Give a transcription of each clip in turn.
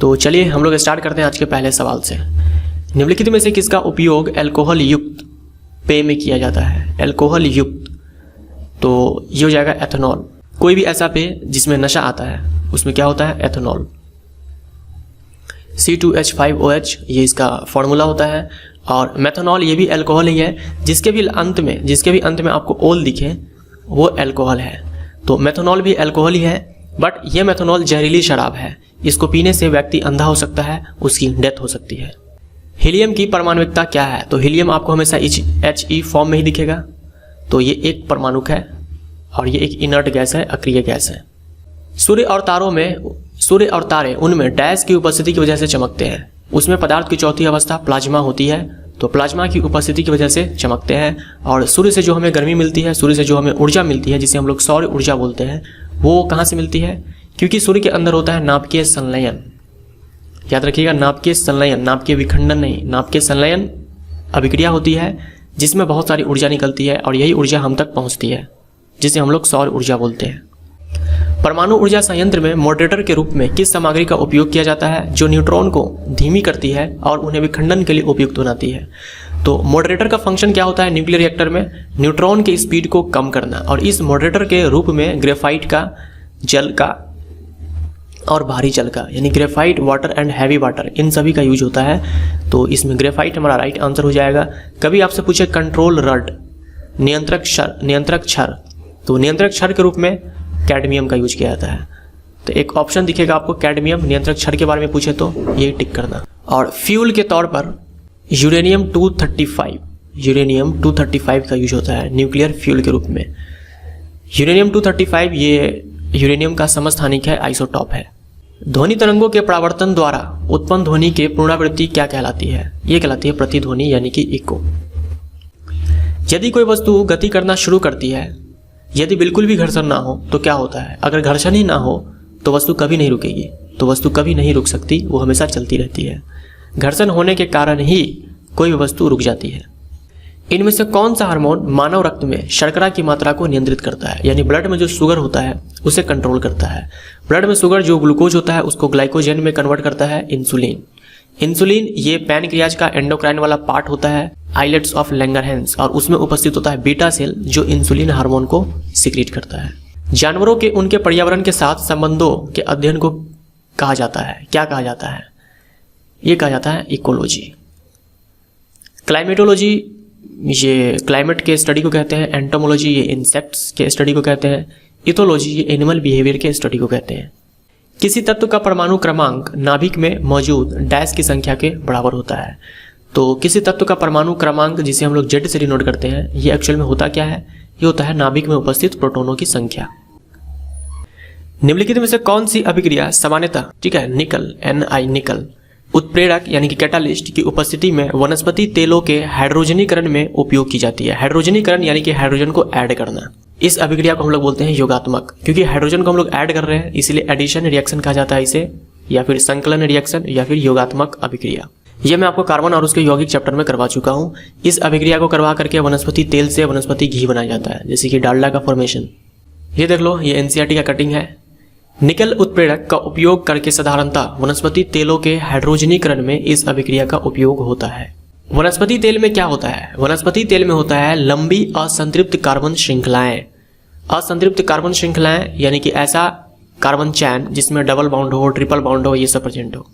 तो चलिए हम लोग स्टार्ट करते हैं आज के पहले सवाल से। निम्नलिखित में से किसका उपयोग अल्कोहल युक्त पेय में किया जाता है? अल्कोहल युक्त, तो ये हो जाएगा एथेनॉल। कोई भी ऐसा पेय जिसमें नशा आता है उसमें क्या होता है? एथेनॉल। C2H5OH ये इसका फॉर्मूला होता है। और मेथनॉल ये भी अल्कोहल ही है, जिसके भी अंत में आपको ओल दिखे वो अल्कोहल है। तो मेथनॉल भी अल्कोहल ही है, बट ये मेथनॉल जहरीली शराब है। इसको पीने से व्यक्ति अंधा हो सकता है, उसकी डेथ हो सकती है। हीलियम की परमाणुकता क्या है? तो हीलियम आपको हमेशा He फॉर्म में ही दिखेगा। तो ये एक परमाणुक है और ये एक इनर्ट गैस है, अक्रिय गैस है। सूर्य और तारे उनमें डैश की उपस्थिति की वजह से चमकते हैं। उसमें पदार्थ की चौथी अवस्था प्लाज्मा होती है, तो प्लाज्मा की उपस्थिति की वजह से चमकते हैं। और सूर्य से जो हमें गर्मी मिलती है, सूर्य से जो हमें ऊर्जा मिलती है, जिसे हम लोग सौर ऊर्जा बोलते हैं, वो कहाँ से मिलती है? क्योंकि सूर्य के अंदर होता है नाभिकीय संलयन। याद रखिएगा, नाभिकीय संलयन, नाभिकीय विखंडन नहीं, नाभिकीय संलयन अभिक्रिया होती है जिसमें बहुत सारी ऊर्जा निकलती है और यही ऊर्जा हम तक पहुँचती है, जिसे हम लोग सौर ऊर्जा बोलते हैं। परमाणु ऊर्जा संयंत्र में मॉडरेटर के रूप में किस सामग्री का उपयोग किया जाता है जो न्यूट्रॉन को धीमी करती है और उन्हें विखंडन के लिए उपयुक्त बनाती है? तो मॉडरेटर का फंक्शन क्या होता है न्यूक्लियर रिएक्टर में? न्यूट्रॉन की स्पीड को कम करना। और इस मॉडरेटर के रूप में ग्रेफाइट का, जल का और भारी जल का, यानी graphite, water and heavy water, इन सभी का यूज होता है। तो इसमें ग्रेफाइट हमारा राइट आंसर हो जाएगा। कभी आपसे पूछे कंट्रोल रड, नियंत्रक क्षर, तो नियंत्रक क्षर के रूप में कैडमियम का यूज किया जाता है। तो एक ऑप्शन दिखेगा आपको कैडमियम, नियंत्रक क्षर के बारे में पूछे तो ये टिक करना। और फ्यूल के तौर पर यूरेनियम 235 का यूज होता है न्यूक्लियर फ्यूल के रूप में। यूरेनियम 235 ये यूरेनियम का समस्थानिक है, आइसोटॉप है। ध्वनि तरंगों के परावर्तन द्वारा उत्पन्न ध्वनि के पुनरावृत्ति क्या कहलाती है? ये कहलाती है प्रतिध्वनि, यानी कि इको। यदि कोई वस्तु गति करना शुरू करती है, यदि बिल्कुल भी घर्षण ना हो तो क्या होता है? अगर घर्षण ही ना हो तो वस्तु कभी नहीं रुकेगी, तो वस्तु कभी नहीं रुक सकती, वो हमेशा चलती रहती है। घर्षण होने के कारण ही कोई भी वस्तु रुक जाती है। इनमें से कौन सा हार्मोन मानव रक्त में शर्करा की मात्रा को नियंत्रित करता है? यानी ब्लड में जो शुगर होता है उसे कंट्रोल करता है। ब्लड में शुगर जो ग्लूकोज होता है उसको ग्लाइकोजन में कन्वर्ट करता है इंसुलिन। इंसुलिन ये पैनक्रियाज का एंडोक्राइन वाला पार्ट होता है, आइलेट्स ऑफ लैंगरहैंस, और उसमें उपस्थित होता है बीटा सेल जो इंसुलिन हार्मोन को सिक्रीट करता है। जानवरों के उनके पर्यावरण के साथ संबंधों के अध्ययन को कहा जाता है, क्या कहा जाता है? ये कहा जाता है इकोलॉजी। क्लाइमेटोलॉजी ये क्लाइमेट के स्टडी को कहते हैं। एंटोमोलॉजी ये इंसेक्ट्स के स्टडी को कहते हैं। इथोलॉजी ये एनिमल बिहेवियर के स्टडी को कहते हैं। किसी तत्व का परमाणु क्रमांक नाभिक में मौजूद डैश की संख्या के बराबर होता है। तो किसी तत्व का परमाणु क्रमांक, जिसे हम लोग Z से डिनोट करते हैं, ये एक्चुअल में होता क्या है? ये होता है नाभिक में उपस्थित प्रोटॉनों की संख्या। निम्नलिखित में से कौन सी अभिक्रिया सामान्यतः, ठीक है, निकल, Ni निकल, उत्प्रेरक यानी कि कैटालिस्ट की उपस्थिति में वनस्पति तेलों के हाइड्रोजनीकरण में उपयोग की जाती है? हाइड्रोजनीकरण यानी कि हाइड्रोजन को ऐड करना। इस अभिक्रिया को हम लोग बोलते हैं योगात्मक, क्योंकि हाइड्रोजन को हम लोग ऐड कर रहे हैं, इसलिए एडिशन रिएक्शन कहा जाता है इसे, या फिर संकलन रिएक्शन, या फिर योगात्मक अभिक्रिया। ये मैं आपको कार्बन और उसके यौगिक चैप्टर में करवा चुका हूँ। इस अभिक्रिया को करवा करके वनस्पति तेल से वनस्पति घी बनाया जाता है, जैसे कि डालडा का फॉर्मेशन। ये देख लो, ये NCERT का कटिंग है। निकल उत्प्रेरक का उपयोग करके साधारणतः वनस्पति तेलों के हाइड्रोजनीकरण में इस अभिक्रिया का उपयोग होता है। वनस्पति तेल में क्या होता है? वनस्पति तेल में होता है लंबी असंतृप्त कार्बन श्रृंखलाएं। असंतृप्त कार्बन श्रृंखलाएं यानी कि ऐसा कार्बन चैन जिसमें डबल बॉन्ड हो, ट्रिपल बॉन्ड हो, ये सब प्रेजेंट हो।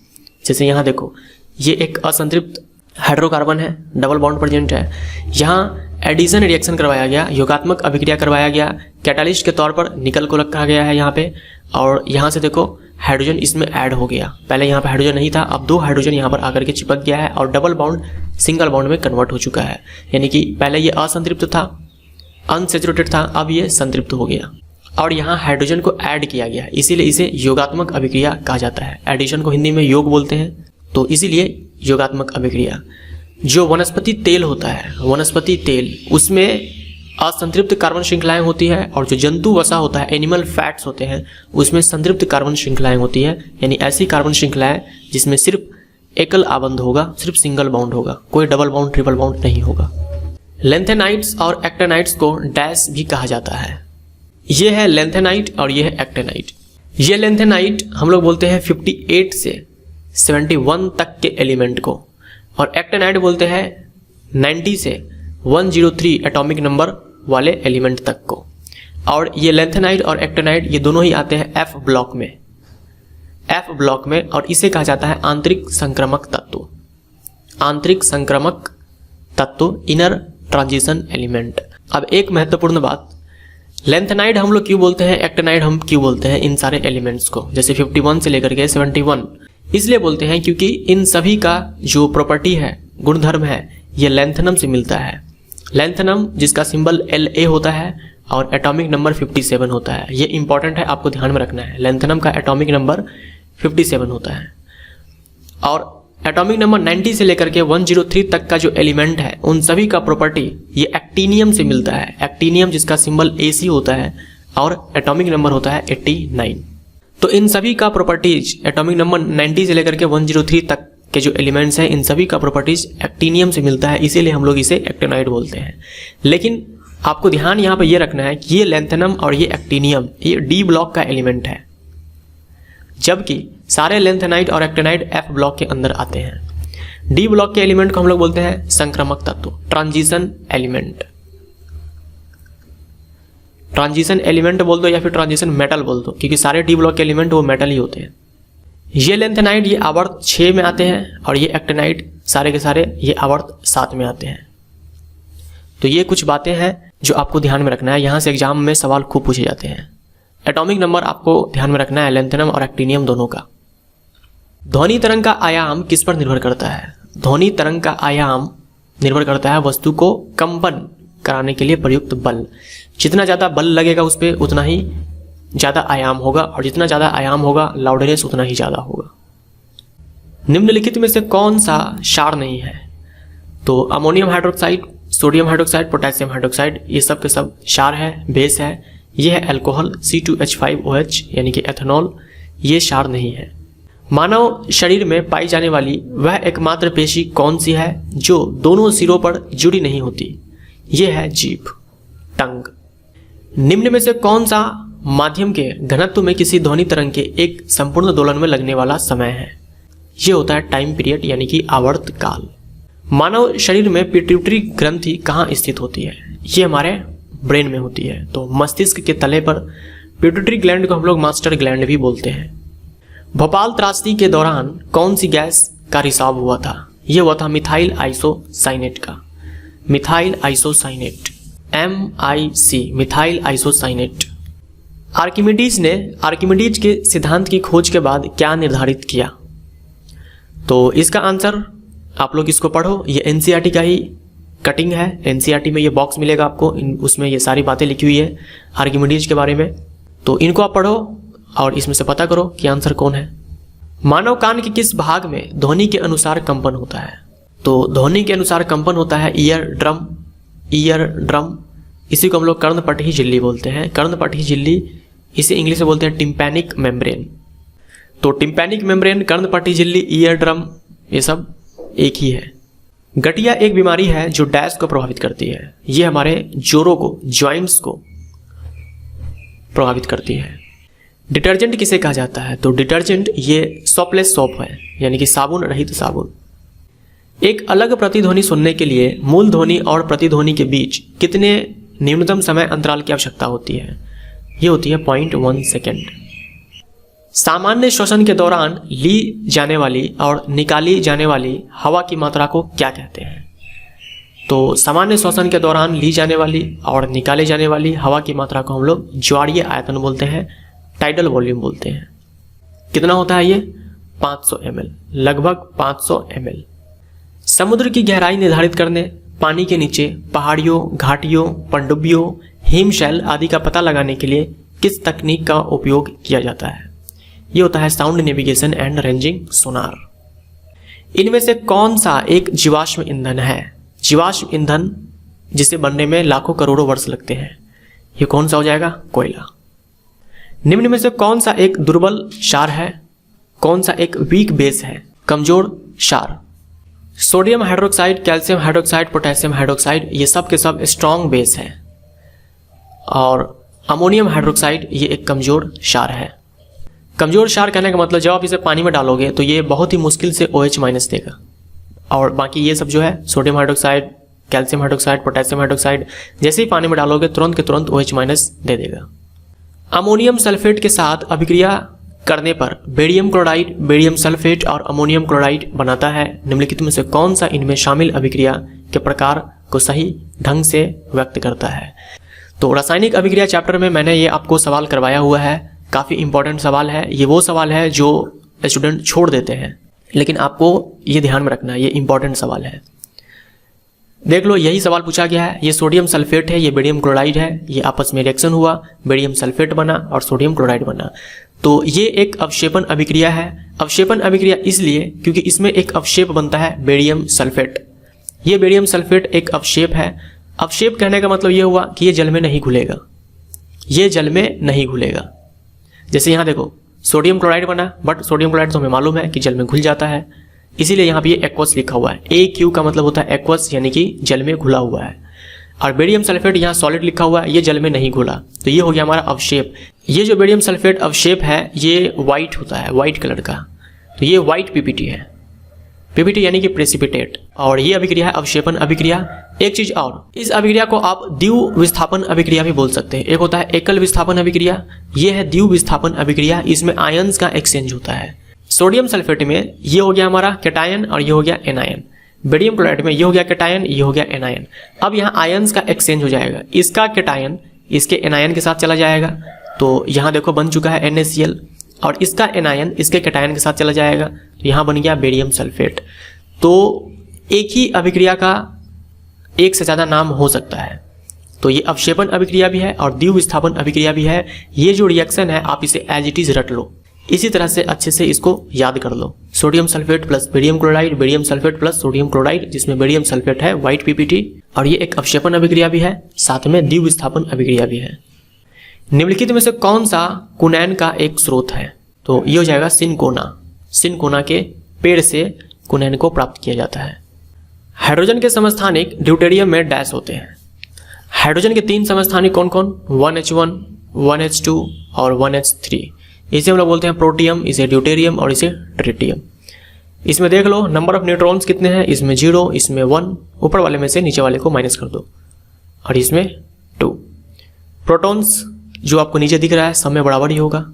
जैसे यहाँ देखो, ये एक असंतृप्त हाइड्रोकार्बन है, डबल बॉन्ड प्रेजेंट है। यहाँ एडिशन रिएक्शन करवाया गया, योगात्मक अभिक्रिया करवाया गया, कैटालिस्ट के तौर पर निकल को रखा गया है यहाँ पे, और यहाँ से देखो हाइड्रोजन इसमें ऐड हो गया। पहले यहाँ पे हाइड्रोजन नहीं था, अब 2 हाइड्रोजन यहाँ पर आकर के चिपक गया है और डबल बॉन्ड सिंगल बॉन्ड में कन्वर्ट हो चुका है। यानी कि पहले ये असंतृप्त था, अनसैचुरेटेड था, अब ये संतृप्त हो गया और यहाँ हाइड्रोजन को ऐड किया गया, इसीलिए इसे योगात्मक अभिक्रिया कहा जाता है। एडिशन को हिंदी में योग बोलते हैं, तो इसीलिए योगात्मक अभिक्रिया। जो वनस्पति तेल होता है, वनस्पति तेल, उसमें असंतृप्त कार्बन श्रृंखलाएं होती है, और जो जंतु वसा होता है, एनिमल फैट्स होते हैं, उसमें संतृप्त कार्बन श्रृंखलाएं होती है। यानी ऐसी कार्बन श्रृंखलाएं जिसमें सिर्फ एकल आबंध होगा, सिर्फ सिंगल बाउंड होगा, कोई डबल बाउंड ट्रिपल बाउंड नहीं होगा। लेंथेनाइट्स और एक्टेनाइट्स को डैश भी कहा जाता है। ये है लेंथेनाइट और ये है एक्टेनाइट। ये लेंथेनाइट हम लोग बोलते हैं 58 से 71 तक के एलिमेंट को, और एक्टेनाइड बोलते हैं 90 से 103 एटॉमिक नंबर वाले एलिमेंट तक को। और ये लैंथेनाइड और एक्टेनाइड ये दोनों ही आते हैं एफ ब्लॉक में, एफ ब्लॉक में, और इसे कहा जाता है आंतरिक संक्रामक तत्व, आंतरिक संक्रामक तत्व, इनर ट्रांजिशन एलिमेंट। अब एक महत्वपूर्ण बात, लैंथेनाइड हम लोग क्यों बोलते हैं, एक्टेनाइड हम क्यों बोलते हैं इन सारे एलिमेंट्स को, जैसे 51 से लेकर के 71, इसलिए बोलते हैं क्योंकि इन सभी का जो प्रॉपर्टी है, गुणधर्म है, ये लैंथेनम से मिलता है। लैंथेनम जिसका सिंबल La होता है और एटॉमिक नंबर 57 होता है, ये इंपॉर्टेंट है, आपको ध्यान में रखना है। लैंथेनम का एटॉमिक नंबर 57 होता है, और एटॉमिक नंबर 90 से लेकर के 103 तक का जो एलिमेंट है, उन सभी का प्रॉपर्टी ये एक्टीनियम से मिलता है। एक्टीनियम जिसका सिंबल Ac होता है और एटॉमिक नंबर होता है 89। तो इन सभी का प्रॉपर्टीज, एटॉमिक नंबर 90 से लेकर के 103 तक के जो एलिमेंट्स हैं, इन सभी का प्रॉपर्टीज एक्टीनियम से मिलता है, इसीलिए हम लोग इसे एक्टेनाइड बोलते हैं। लेकिन आपको ध्यान यहाँ पर यह रखना है कि ये लैंथेनम और ये एक्टीनियम ये डी ब्लॉक का एलिमेंट है, जबकि सारे लैंथेनाइड और एक्टेनाइड एफ ब्लॉक के अंदर आते हैं। डी ब्लॉक के एलिमेंट को हम लोग बोलते हैं संक्रामक तत्व, ट्रांजिशन एलिमेंट। ट्रांजिशन एलिमेंट बोल दो या फिर ट्रांजिशन मेटल बोल दो, क्योंकि सारे डी ब्लॉक के एलिमेंट वो मेटल ही होते हैं। ये लैंथेनाइड ये आवर्त 6 में आते हैं, और ये एक्टेनाइड सारे के सारे ये आवर्त 7 में आते हैं। तो ये कुछ बातें हैं जो आपको ध्यान में रखना है, यहाँ से एग्जाम में सवाल खूब पूछे जाते हैं। एटॉमिक नंबर आपको ध्यान में रखना है लैंथेनम और एक्टीनियम दोनों का। ध्वनि तरंग का आयाम किस पर निर्भर करता है? ध्वनि तरंग का आयाम निर्भर करता है वस्तु को कंपन कराने के लिए प्रयुक्त बल। जितना ज़्यादा बल लगेगा उस पर उतना ही ज़्यादा आयाम होगा, और जितना ज़्यादा आयाम होगा लाउडनेस उतना ही ज़्यादा होगा। निम्नलिखित में से कौन सा क्षार नहीं है? तो ammonium hydroxide, sodium hydroxide, potassium hydroxide, ये सब के सब क्षार है, बेस है। यह है अल्कोहल C2H5OH यानी कि एथेनॉल, ये क्षार नहीं है। मानव शरीर में पाई जाने वाली वह एकमात्र पेशी कौन सी है जो दोनों सिरों पर जुड़ी नहीं होती? यह है जीभ, टंग। निम्न में से कौन सा माध्यम के घनत्व में किसी ध्वनि तरंग के एक संपूर्ण दोलन में लगने वाला समय है? यह होता है टाइम पीरियड यानी कि आवर्त काल। मानव शरीर में पिट्यूटरी ग्रंथि कहाँ स्थित होती है? ये हमारे ब्रेन में होती है। तो मस्तिष्क के तले पर पिट्यूटरी ग्लैंड को हम लोग मास्टर ग्लैंड भी बोलते हैं। भोपाल त्रासदी के दौरान कौन सी गैस का रिसाव हुआ था? यह हुआ था मिथाइल आइसोसाइनेट का, methyl isocyanate, MIC, methyl isocyanate. Archimedes के सिद्धांत की खोज के बाद क्या निर्धारित किया? तो इसका आंसर आप लोग इसको पढ़ो, ये NCERT का ही कटिंग है। NCERT में ये बॉक्स मिलेगा आपको, उसमें ये सारी बातें लिखी हुई है आर्किमिडीज के बारे में। तो इनको आप पढ़ो और इसमें से पता करो कि आंसर कौन है। मानव कान के किस भाग में ध्वनि के अनुसार कंपन होता है? तो ध्वनि के अनुसार कंपन होता है ईयर ड्रम। इसी को हम लोग कर्णपटही झिल्ली बोलते हैं। कर्णपटही झिल्ली, इसे इंग्लिश में बोलते हैं टिम्पैनिक मेम्ब्रेन। तो टिम्पैनिक मेम्ब्रेन, कर्णपटही झिल्ली, ईयर ड्रम, ये सब एक ही है। गठिया एक बीमारी है जो डैश को प्रभावित करती है। ये हमारे जोड़ों को, ज्वाइंट्स को प्रभावित करती है। डिटर्जेंट किसे कहा जाता है? तो डिटर्जेंट ये सोपलेस सोप है, यानी कि साबुन रहित साबुन। एक अलग प्रतिध्वनि सुनने के लिए मूल ध्वनि और प्रतिध्वनि के बीच कितने न्यूनतम समय अंतराल की आवश्यकता होती है? ये होती है 0.1 सेकेंड। सामान्य श्वसन के दौरान ली जाने वाली और निकाली जाने वाली हवा की मात्रा को क्या कहते हैं? तो सामान्य श्वसन के दौरान ली जाने वाली और निकाले जाने वाली हवा की मात्रा को हम लोग ज्वारीय आयतन बोलते हैं, टाइडल वॉल्यूम बोलते हैं। कितना होता है ये? 500 ml, लगभग 500 ml। समुद्र की गहराई निर्धारित करने पानी के नीचे पहाड़ियों, घाटियों, पनडुब्बियों, हिमशैल आदि का पता लगाने के लिए किस तकनीक का उपयोग किया जाता है? ये होता है sound navigation and ranging sonar. इनमें से कौन सा एक जीवाश्म ईंधन है? जीवाश्म ईंधन जिसे बनने में लाखों करोड़ों वर्ष लगते हैं, ये कौन सा हो जाएगा? कोयला। निम्न में से कौन सा एक दुर्बल क्षार है? कौन सा एक वीक बेस है, कमजोर क्षार? Sodium hydroxide, calcium hydroxide, potassium hydroxide, ये सब के सब स्ट्रॉन्ग बेस है, और अमोनियम हाइड्रोक्साइड ये एक कमजोर क्षार है। कमजोर क्षार कहने का मतलब जब आप इसे पानी में डालोगे तो ये बहुत ही मुश्किल से OH- देगा, और बाकी ये सब जो है sodium hydroxide, calcium hydroxide, potassium hydroxide जैसे ही पानी में डालोगे तुरंत के तुरंत OH- दे देगा। अमोनियम सल्फेट के साथ अभिक्रिया करने पर बेरियम क्लोराइड, बेरियम सल्फेट और अमोनियम क्लोराइड बनाता है। निम्नलिखित में से कौन सा इनमें शामिल अभिक्रिया के प्रकार को सही ढंग से व्यक्त करता है? तो रासायनिक अभिक्रिया चैप्टर में मैंने ये आपको सवाल करवाया हुआ है, काफ़ी इंपॉर्टेंट सवाल है। ये वो सवाल है जो स्टूडेंट छोड़ देते हैं, लेकिन आपको ये ध्यान में रखना है, ये इंपॉर्टेंट सवाल है। देख लो, यही सवाल पूछा गया है। ये सोडियम सल्फेट है, ये बेरियम क्लोराइड है, ये आपस में रिएक्शन हुआ, बेरियम सल्फेट बना और सोडियम क्लोराइड बना। तो ये एक अवक्षेपण अभिक्रिया है। अवक्षेपण अभिक्रिया इसलिए क्योंकि इसमें एक अवक्षेप बनता है बेरियम सल्फेट। ये बेरियम सल्फेट एक अवक्षेप है। अवक्षेप कहने का मतलब ये हुआ कि ये जल में नहीं घुलेगा, ये जल में नहीं घुलेगा। जैसे यहाँ देखो, सोडियम क्लोराइड बना, बट सोडियम क्लोराइड तो हमें मालूम है कि जल में घुल जाता है, इसीलिए यहाँ पे ये एक्वस लिखा हुआ है। AQ का मतलब होता है एक्वस, यानी कि जल में घुला हुआ है। और बेरियम सल्फेट यहाँ सॉलिड लिखा हुआ है, ये जल में नहीं घुला, तो ये हो गया हमारा अवक्षेप। ये जो बेरियम सल्फेट अवक्षेप है ये वाइट होता है, वाइट कलर का, तो ये वाइट PPT है। PPT यानी कि प्रेसिपिटेट, और ये अभिक्रिया है अवक्षेपण अभिक्रिया। एक चीज और, इस अभिक्रिया को आप द्विव विस्थापन अभिक्रिया भी बोल सकते हैं। एक होता है एकल विस्थापन अभिक्रिया, ये है द्विव विस्थापन अभिक्रिया, इसमें आयंस का एक्सचेंज होता है। सोडियम सल्फेट में ये हो गया हमारा कैटायन और ये हो गया एनायन। बेरियम क्लोराइड में ये हो गया कैटायन, ये हो गया एनायन। अब यहाँ आयंस का एक्सचेंज हो जाएगा, इसका कैटायन इसके एनायन के साथ चला जाएगा, तो यहाँ देखो बन चुका है NaCl, और इसका एनायन इसके कैटायन के साथ चला जाएगा, तो यहाँ बन गया बेरियम सल्फेट। तो एक ही अभिक्रिया का एक से ज़्यादा नाम हो सकता है, तो ये अवक्षेपण अभिक्रिया भी है और द्विव विस्थापन अभिक्रिया भी है। ये जो रिएक्शन है आप इसे एज इट इज रट लो, इसी तरह से अच्छे से इसको याद कर लो। Sodium sulphate plus barium chloride, barium sulphate plus sodium chloride, जिसमें बेरियम सल्फेट है व्हाइट PPT, और ये एक अवक्षेपण अभिक्रिया भी है, साथ में द्विव विस्थापन अभिक्रिया भी है। निम्नलिखित में से कौन सा कुनैन का एक स्रोत है? तो ये हो जाएगा सिनकोना। सिनकोना के पेड़ से कुनैन को प्राप्त किया जाता है। हाइड्रोजन के समस्थानिक ड्यूटेरियम में डैश होते हैं। हाइड्रोजन के 3 समस्थानिक कौन कौन? 1H1, 1H2 और 1H3। इसे हम लोग बोलते हैं प्रोटियम, इसे ड्यूटेरियम और इसे ट्रिटियम। इसमें देख लो नंबर ऑफ न्यूट्रॉन्स कितने हैं, इसमें 0, इसमें 1, ऊपर वाले में से नीचे वाले को माइनस कर दो, और इसमें 2। प्रोटॉन्स जो आपको नीचे दिख रहा है सब में बराबर ही होगा,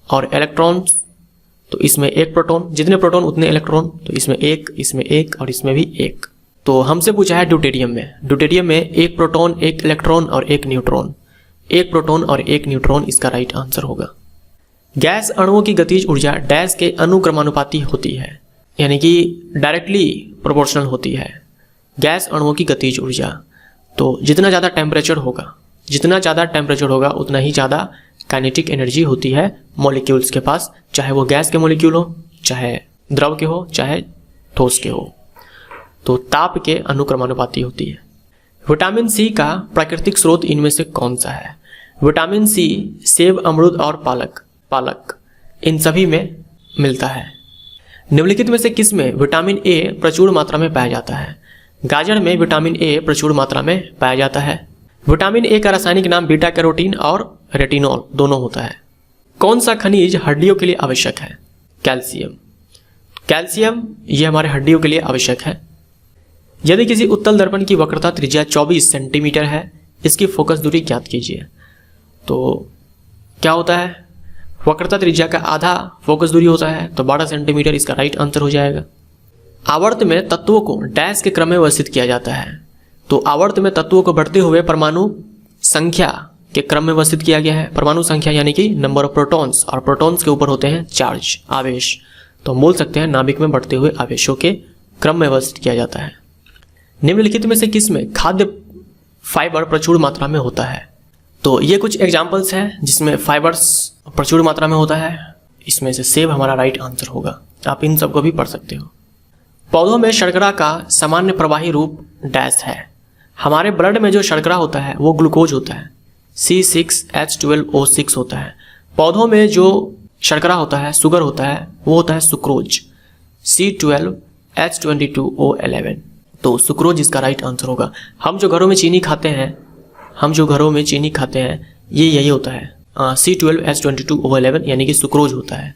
और इलेक्ट्रॉन्स तो इसमें 1 प्रोटॉन, जितने प्रोटॉन उतने इलेक्ट्रॉन, तो इसमें 1, इसमें 1 और इसमें भी 1। तो हमसे पूछा है ड्यूटेरियम में, ड्यूटेरियम में 1 प्रोटॉन, 1 इलेक्ट्रॉन और 1 न्यूट्रॉन। 1 प्रोटॉन और 1 न्यूट्रॉन इसका राइट आंसर होगा। गैस अणुओं की गतिज ऊर्जा डैश के अनुक्रमानुपाती होती है, यानी कि डायरेक्टली प्रोपोर्शनल होती है। गैस अणुओं की गतिज ऊर्जा, तो जितना ज़्यादा टेम्परेचर होगा, जितना ज़्यादा टेम्परेचर होगा उतना ही ज़्यादा काइनेटिक एनर्जी होती है मॉलिक्यूल्स के पास, चाहे वो गैस के मॉलिक्यूल हो, चाहे द्रव के हो, चाहे ठोस के हो। तो ताप के अनुक्रमानुपाती होती है। विटामिन सी का प्राकृतिक स्रोत इनमें से कौन सा है? विटामिन सी सेब, अमरूद और पालक इन सभी में मिलता है। निम्नलिखित में से किस में विटामिन ए प्रचुर मात्रा में पाया जाता है? गाजर में विटामिन ए प्रचुर मात्रा में पाया जाता है। विटामिन ए का रासायनिक नाम बीटा कैरोटीन और रेटिनॉल दोनों होता है। कौन सा खनिज हड्डियों के लिए आवश्यक है? कैल्शियम। कैल्शियम ये हमारे हड्डियों के लिए आवश्यक है। यदि किसी उत्तल दर्पण की वक्रता त्रिज्या 24 सेंटीमीटर है, इसकी फोकस दूरी ज्ञात कीजिए। तो क्या होता है? वक्रता त्रिज्या का आधा फोकस दूरी होता है, तो 12 सेंटीमीटर इसका राइट आंसर हो जाएगा। आवर्त में तत्वों को डैश के क्रम में व्यवस्थित किया जाता है। तो आवर्त में तत्वों को बढ़ते हुए परमाणु संख्या के क्रम में व्यवस्थित किया गया है। परमाणु संख्या यानी कि नंबर ऑफ प्रोटॉन्स, और प्रोटॉन्स के ऊपर होते हैं चार्ज, आवेश। तो हम बोल सकते हैं नाभिक में बढ़ते हुए आवेशों के क्रम में व्यवस्थित किया जाता है। निम्नलिखित में से किस में खाद्य फाइबर प्रचुर मात्रा में होता है? तो ये कुछ एग्जाम्पल्स हैं जिसमें फाइबर्स प्रचुर मात्रा में होता है। इसमें से सेब हमारा राइट आंसर होगा। आप इन सबको भी पढ़ सकते हो। पौधों में शर्करा का सामान्य प्रवाही रूप डैश है। हमारे ब्लड में जो शर्करा होता है वो ग्लूकोज होता है, C6H12O6 होता है। पौधों में जो शर्करा होता है, शुगर होता है, वो होता है सुक्रोज, C12H22O11। तो सुक्रोज इसका राइट आंसर होगा। हम जो घरों में चीनी खाते हैं, ये यही होता है। C12H22O11 यानी कि सुक्रोज होता है।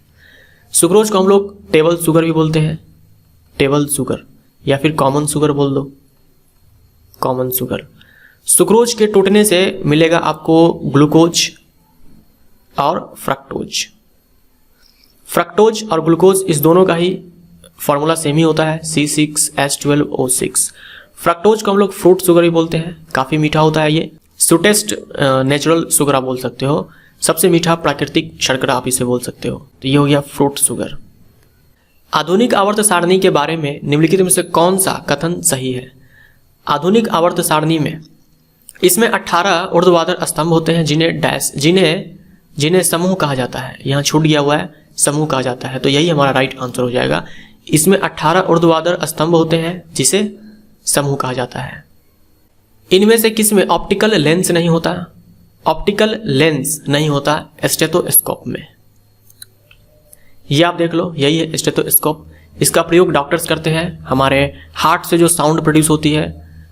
सुक्रोज को हम लोग टेबल शुगर भी बोलते हैं, टेबल शुगर, या फिर कॉमन शुगर बोल दो, कॉमन शुगर। सुक्रोज के टूटने से मिलेगा आपको ग्लूकोज और फ्रक्टोज। फ्रक्टोज और ग्लूकोज इस दोनों का ही फॉर्मूला सेम ही होता है, C6H12O6। फ्रक्टोज को हम लोग फ्रूट शुगर भी बोलते हैं, काफ़ी मीठा होता है ये। स्वीटेस्ट नेचुरल शुगर आप बोल सकते हो, सबसे मीठा प्राकृतिक शर्करा आप इसे बोल सकते हो। तो ये हो गया फ्रूट शुगर। आधुनिक आवर्त सारणी के बारे में निम्नलिखित में से कौन सा कथन सही है? आधुनिक आवर्त सारणी में इसमें 18 ऊर्ध्वाधर स्तंभ होते हैं जिन्हें समूह कहा जाता है। यहाँ छूट गया हुआ है, समूह कहा जाता है, तो यही हमारा राइट आंसर हो जाएगा। इसमें 18 ऊर्ध्वाधर स्तंभ होते हैं जिसे समूह कहा जाता है। इनमें से किस में ऑप्टिकल लेंस नहीं होता? ऑप्टिकल लेंस नहीं होता स्टेथोस्कोप में। ये आप देख लो, यही है स्टेथोस्कोप। इसका प्रयोग डॉक्टर्स करते हैं हमारे हार्ट से जो साउंड प्रोड्यूस होती है,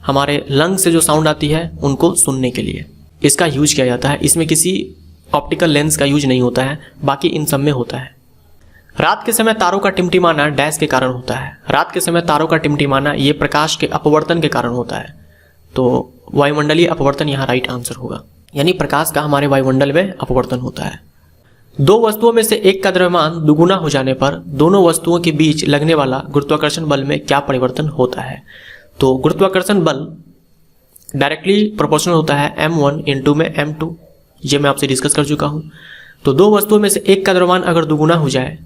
हमारे लंग से जो साउंड आती है, उनको सुनने के लिए इसका यूज किया जाता है। इसमें किसी ऑप्टिकल लेंस का यूज नहीं होता है, बाकी इन सब में होता है। रात के समय तारों का टिमटिमाना डैश के कारण होता है। रात के समय तारों का टिमटिमाना ये प्रकाश के अपवर्तन के कारण होता है, तो वायुमंडलीय अपवर्तन यहाँ राइट आंसर होगा, यानी प्रकाश का हमारे वायुमंडल में अपवर्तन होता है। दो वस्तुओं में से एक का द्रव्यमान दुगुना हो जाने पर दोनों वस्तुओं के बीच लगने वाला गुरुत्वाकर्षण बल में क्या परिवर्तन होता है? तो गुरुत्वाकर्षण बल डायरेक्टली प्रोपोर्शनल होता है m1 इंटू में m2, ये मैं आपसे डिस्कस कर चुका हूँ। तो दो वस्तुओं में से एक का द्रव्यमान अगर दुगुना हो जाए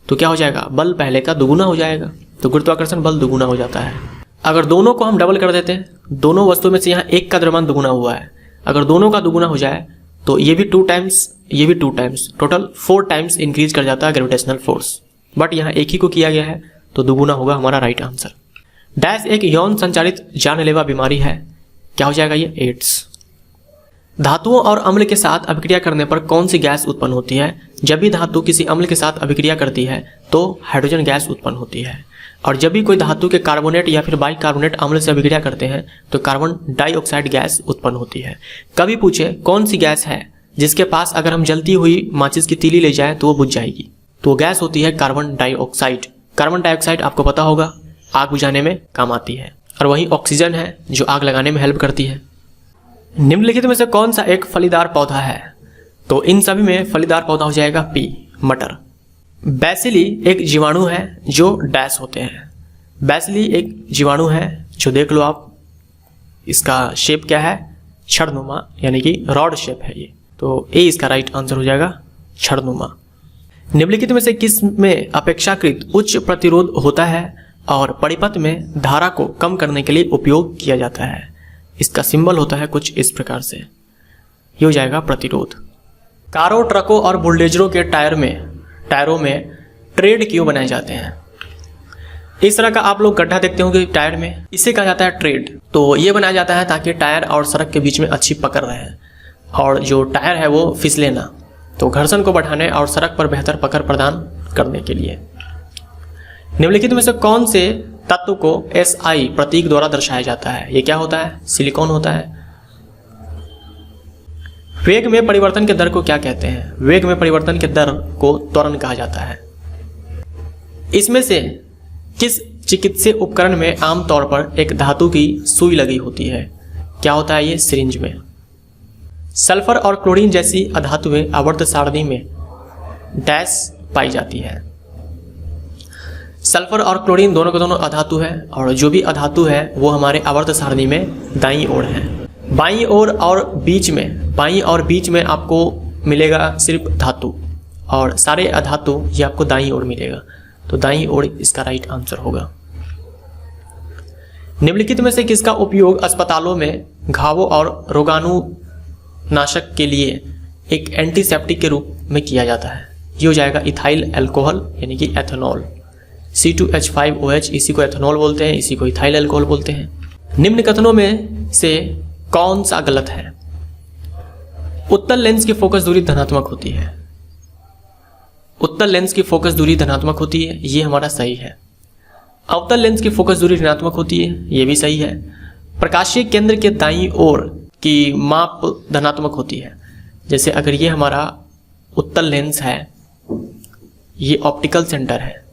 तो क्या हो जाएगा? बल पहले का दुगुना हो जाएगा, तो गुरुत्वाकर्षण बल दुगुना हो जाता है। अगर दोनों को हम डबल कर देते हैं, दोनों वस्तुओं में से यहाँ एक का द्रव्यमान दुगुना हुआ है, अगर दोनों का दुगुना हो जाए तो ये भी 2 टाइम्स, ये भी 2 टाइम्स, टोटल 4 टाइम्स इंक्रीज कर जाता है ग्रेविटेशनल फोर्स। बट यहाँ एक ही को किया गया है, तो दुगुना होगा हमारा राइट आंसर। डैश एक यौन संचालित जानलेवा बीमारी है, क्या हो जाएगा ये? एड्स। धातुओं और अम्ल के साथ अभिक्रिया करने पर कौन सी गैस उत्पन्न होती है? जब भी धातु किसी अम्ल के साथ अभिक्रिया करती है तो हाइड्रोजन गैस उत्पन्न होती है, और जब भी कोई धातु के कार्बोनेट या फिर बाइकार्बोनेट अम्ल से अभिक्रिया करते हैं तो कार्बन डाइऑक्साइड गैस उत्पन्न होती है। कभी पूछे कौन सी गैस है जिसके पास अगर हम जलती हुई माचिस की तीली ले जाएं तो वो बुझ जाएगी? तो गैस होती है कार्बन डाइऑक्साइड। कार्बन डाइऑक्साइड आपको पता होगा आग बुझाने में काम आती है, और वही ऑक्सीजन है जो आग लगाने में हेल्प करती है। निम्नलिखित में से कौन सा एक फलीदार पौधा है? तो इन सभी में फलीदार पौधा हो जाएगा पी, मटर। बैसिली एक जीवाणु है जो डैश होते हैं। बैसिली एक जीवाणु है जो देख लो आप, इसका शेप क्या है? छड़नुमा, यानी कि रॉड शेप है ये, तो ए इसका राइट आंसर हो जाएगा, छड़नुमा। निम्नलिखित में से किस में अपेक्षाकृत उच्च प्रतिरोध होता है और परिपथ में धारा को कम करने के लिए उपयोग किया जाता है? इसका सिंबल होता है कुछ इस प्रकार से, ये हो जाएगा प्रतिरोध। कारों, ट्रकों और बुलडोजरों के टायरों में ट्रेड क्यों बनाए जाते हैं? इस तरह का आप लोग गड्ढा देखते होंगे टायर में, इसे कहा जाता है ट्रेड। तो ये बनाया जाता है ताकि टायर और सड़क के बीच में अच्छी पकड़ रहे और जो टायर है वो फिसले ना, तो घर्षण को बढ़ाने और सड़क पर बेहतर पकड़ प्रदान करने के लिए। निम्नलिखित में से कौन से तत्व को SI प्रतीक द्वारा दर्शाया जाता है? ये क्या होता है? सिलिकॉन होता है। वेग में परिवर्तन के दर को क्या कहते हैं? वेग में परिवर्तन के दर को त्वरण कहा जाता है। इसमें से किस चिकित्सीय उपकरण में आमतौर पर एक धातु की सुई लगी होती है? क्या होता है ये? सिरिंज में। सल्फर और क्लोरीन जैसी अधातुएं आवर्त सारणी में डैश पाई जाती है। सल्फर और क्लोरीन दोनों के दोनों अधातु है, और जो भी अधातु है वो हमारे आवर्त सारणी में दाईं ओर है। बाईं ओर और बीच में आपको मिलेगा सिर्फ धातु, और सारे अधातु ये आपको दाईं ओर मिलेगा, तो दाईं ओर इसका राइट आंसर होगा। निम्नलिखित में से किसका उपयोग अस्पतालों में घावों और रोगाणुनाशक के लिए एक एंटीसेप्टिक के रूप में किया जाता है? ये हो जाएगा इथाइल अल्कोहल, यानी कि एथेनॉल। C2H5OH, इसी को एथेनॉल बोलते हैं, इसी को इथाइल अल्कोहल बोलते हैं। निम्न कथनों में से कौन सा गलत है? उत्तल लेंस की फोकस दूरी धनात्मक होती है। उत्तल लेंस की फोकस दूरी धनात्मक होती है, ये हमारा सही है। अवतल लेंस की फोकस दूरी ऋणात्मक होती है, ये भी सही है। प्रकाशीय केंद्र के दाईं ओर की माप धनात्मक होती है। जैसे अगर ये हमारा उत्तल लेंस है, ये ऑप्टिकल सेंटर है,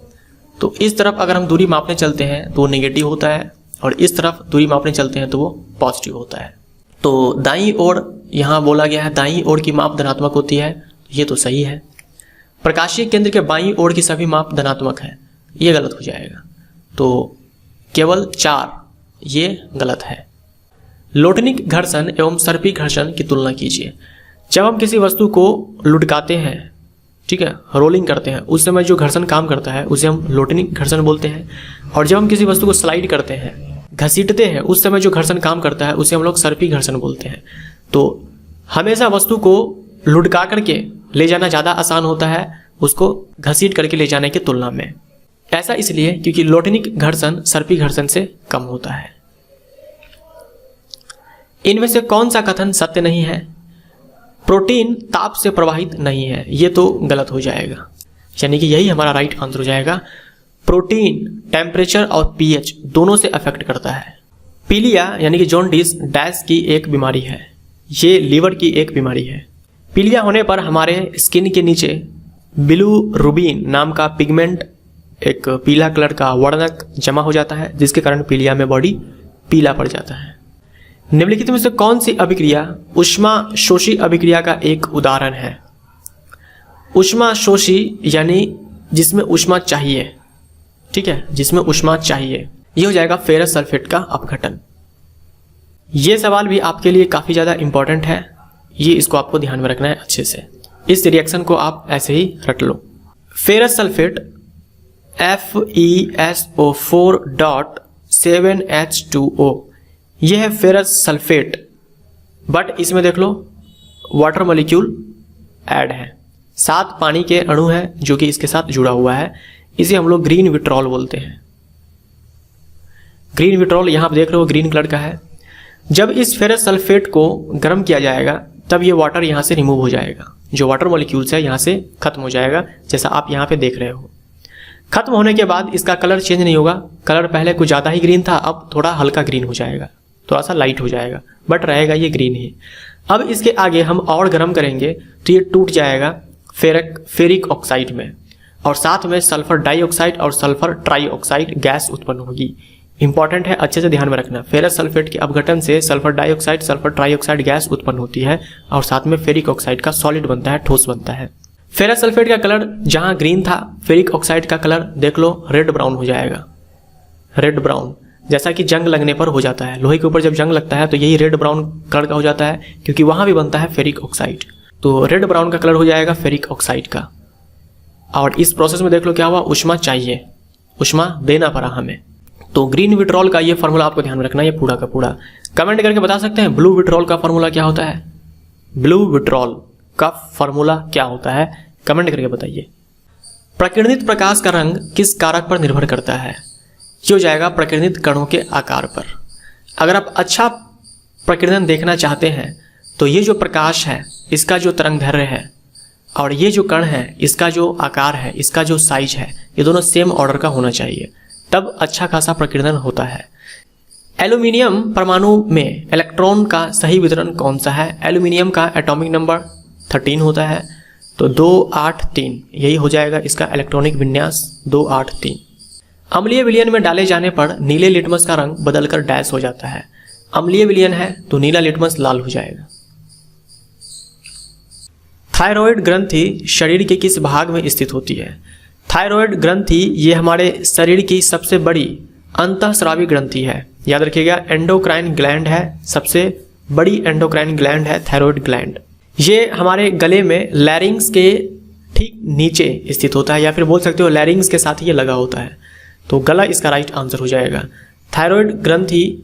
तो इस तरफ अगर हम दूरी मापने चलते हैं तो वो नेगेटिव होता है, और इस तरफ दूरी मापने चलते हैं तो वो पॉजिटिव होता है। तो दाईं ओर यहाँ बोला गया है दाईं ओर की माप धनात्मक होती है, ये तो सही है। प्रकाशीय केंद्र के बाईं ओर की सभी माप धनात्मक है, ये गलत हो जाएगा। तो केवल 4 ये गलत है। लोटनिक घर्षण एवं सर्पी घर्षण की तुलना कीजिए। जब हम किसी वस्तु को लुढ़काते हैं, ठीक है, रोलिंग करते हैं, उस समय जो घर्षण काम करता है उसे हम लोटनिक घर्षण बोलते हैं। और जब हम किसी वस्तु को स्लाइड करते हैं, घसीटते हैं, उस समय जो घर्षण काम करता है उसे हम लोग सर्पी घर्षण बोलते हैं। तो हमेशा वस्तु को लुढ़का करके ले जाना ज़्यादा आसान होता है उसको घसीट करके ले जाने की तुलना में। ऐसा इसलिए क्योंकि लोटनिक घर्षण सर्पी घर्षण से कम होता है। इनमें से कौन सा कथन सत्य नहीं है? प्रोटीन ताप से प्रवाहित नहीं है, ये तो गलत हो जाएगा, यानी कि यही हमारा राइट आंसर हो जाएगा। प्रोटीन टेम्परेचर और पीएच दोनों से अफेक्ट करता है। पीलिया यानी कि जॉन्डिस डैश की एक बीमारी है, ये लीवर की एक बीमारी है। पीलिया होने पर हमारे स्किन के नीचे बिलिरुबिन नाम का पिगमेंट, एक पीला कलर का वर्णक जमा हो जाता है, जिसके कारण पीलिया में बॉडी पीला पड़ जाता है। निम्नलिखित में से कौन सी अभिक्रिया ऊष्माशोषी अभिक्रिया का एक उदाहरण है? ऊष्माशोषी यानी जिसमें ऊष्मा चाहिए, ठीक है, जिसमें ऊष्मा चाहिए, ये हो जाएगा फेरस सल्फेट का अपघटन। ये सवाल भी आपके लिए काफ़ी ज़्यादा इंपॉर्टेंट है, ये इसको आपको ध्यान में रखना है अच्छे से। इस रिएक्शन को आप ऐसे ही रट लो। फेरस सल्फेट FeSO4.7H2O, यह है फेरस सल्फेट, बट इसमें देख लो वाटर मॉलिक्यूल ऐड है, 7 पानी के अणु हैं जो कि इसके साथ जुड़ा हुआ है। इसे हम लोग ग्रीन विट्रॉल बोलते हैं। ग्रीन विट्रॉल यहाँ आप देख रहे हो ग्रीन कलर का है। जब इस फेरस सल्फेट को गर्म किया जाएगा तब ये वाटर यहाँ से रिमूव हो जाएगा, जो वाटर मॉलिक्यूल्स है यहाँ से खत्म हो जाएगा, जैसा आप यहाँ पे देख रहे हो। खत्म होने के बाद इसका कलर चेंज नहीं होगा, कलर पहले कुछ ज़्यादा ही ग्रीन था, अब थोड़ा हल्का ग्रीन हो जाएगा, थोड़ा सा लाइट हो जाएगा, बट रहेगा ये ग्रीन ही। अब इसके आगे हम और गर्म करेंगे तो ये टूट जाएगा फेरिक ऑक्साइड में, और साथ में सल्फर डाइऑक्साइड और सल्फर ट्राइऑक्साइड गैस उत्पन्न होगी। इंपॉर्टेंट है, अच्छे से ध्यान में रखना। फेरस सल्फेट के अपघटन से sulphur dioxide sulphur trioxide gas उत्पन्न होती है, और साथ में फेरिक ऑक्साइड का सॉलिड बनता है, ठोस बनता है। फेरस सल्फेट का कलर जहां ग्रीन था, फेरिक ऑक्साइड का कलर देख लो रेड ब्राउन हो जाएगा, रेड ब्राउन, जैसा कि जंग लगने पर हो जाता है। लोहे के ऊपर जब जंग लगता है तो यही रेड ब्राउन कलर का हो जाता है, क्योंकि वहां भी बनता है फेरिक ऑक्साइड। तो रेड ब्राउन का कलर हो जाएगा फेरिक ऑक्साइड का। और इस प्रोसेस में देख लो क्या हुआ, ऊष्मा चाहिए, ऊष्मा देना पड़ा हमें। तो ग्रीन विट्रॉल का ये फार्मूला आपको ध्यान में रखना, ये पूरा का पूरा। कमेंट करके बता सकते हैं ब्लू विट्रॉल का फार्मूला क्या होता है? ब्लू विट्रॉल का फार्मूला क्या होता है, कमेंट करके बताइए। प्रकीर्णित प्रकाश का रंग किस कारक पर निर्भर करता है? ये हो जाएगा प्रकीर्णित कणों के आकार पर। अगर आप अच्छा प्रकीर्णन देखना चाहते हैं तो ये जो प्रकाश है इसका जो तरंगदैर्घ्य है और ये जो कण है इसका जो आकार है, इसका जो साइज है, ये दोनों सेम ऑर्डर का होना चाहिए, तब अच्छा खासा प्रकीर्णन होता है। एल्यूमिनियम परमाणु में इलेक्ट्रॉन का सही वितरण कौन सा है? एल्यूमिनियम का एटॉमिक नंबर 13 होता है, तो 283 यही हो जाएगा इसका इलेक्ट्रॉनिक विन्यास 283। अम्लीय विलयन में डाले जाने पर नीले लिटमस का रंग बदलकर डैश हो जाता है। अम्लीय विलयन है तो नीला लिटमस लाल हो जाएगा। थायराइड ग्रंथि शरीर के किस भाग में स्थित होती है? थायराइड ग्रंथि ये हमारे शरीर की सबसे बड़ी अंतःस्रावी ग्रंथि है। याद रखिएगा, एंडोक्राइन ग्लैंड है, सबसे बड़ी एंडोक्राइन ग्लैंड है थायराइड ग्लैंड। ये हमारे गले में लैरिंग्स के ठीक नीचे स्थित होता है, या फिर बोल सकते हो लैरिंग्स के साथ ये लगा होता है, तो गला इसका राइट आंसर हो जाएगा। थायराइड ग्रंथि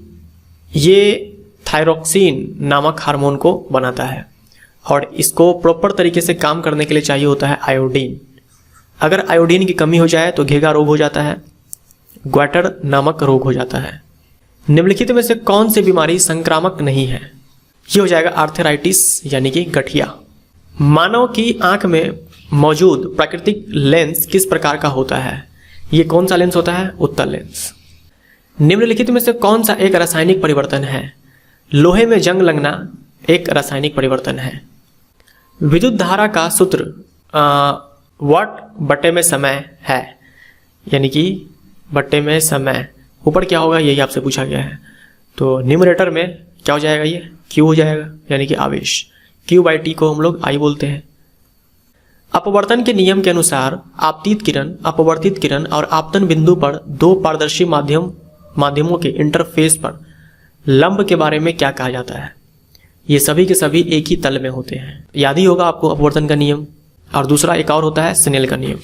ये थायरोक्सिन नामक हार्मोन को बनाता है, और इसको प्रॉपर तरीके से काम करने के लिए चाहिए होता है आयोडीन। अगर आयोडीन की कमी हो जाए तो घेगा रोग हो जाता है, ग्वाटर नामक रोग हो जाता है। निम्नलिखित में से कौन सी बीमारी संक्रामक नहीं है? ये हो जाएगा आर्थराइटिस यानी कि गठिया। मानव की आंख में मौजूद प्राकृतिक लेंस किस प्रकार का होता है? ये कौन सा लेंस होता है? उत्तल लेंस। निम्नलिखित में से कौन सा एक रासायनिक परिवर्तन है? लोहे में जंग लगना एक रासायनिक परिवर्तन है। विद्युत धारा का सूत्र वाट बटे में समय है, यानी कि बटे में समय, ऊपर क्या होगा यही आपसे पूछा गया है। तो न्यूमरेटर में क्या हो जाएगा, ये Q हो जाएगा, यानी कि आवेश। Q/T को हम लोग I बोलते हैं। अपवर्तन के नियम के अनुसार आपतित किरण, अपवर्तित किरण और आपतन बिंदु पर दो पारदर्शी माध्यमों के इंटरफेस पर लंब के बारे में क्या कहा जाता है। ये सभी के सभी एक ही तल में होते हैं, याद ही होगा आपको अपवर्तन का नियम। और दूसरा एक और होता है स्नेल का नियम।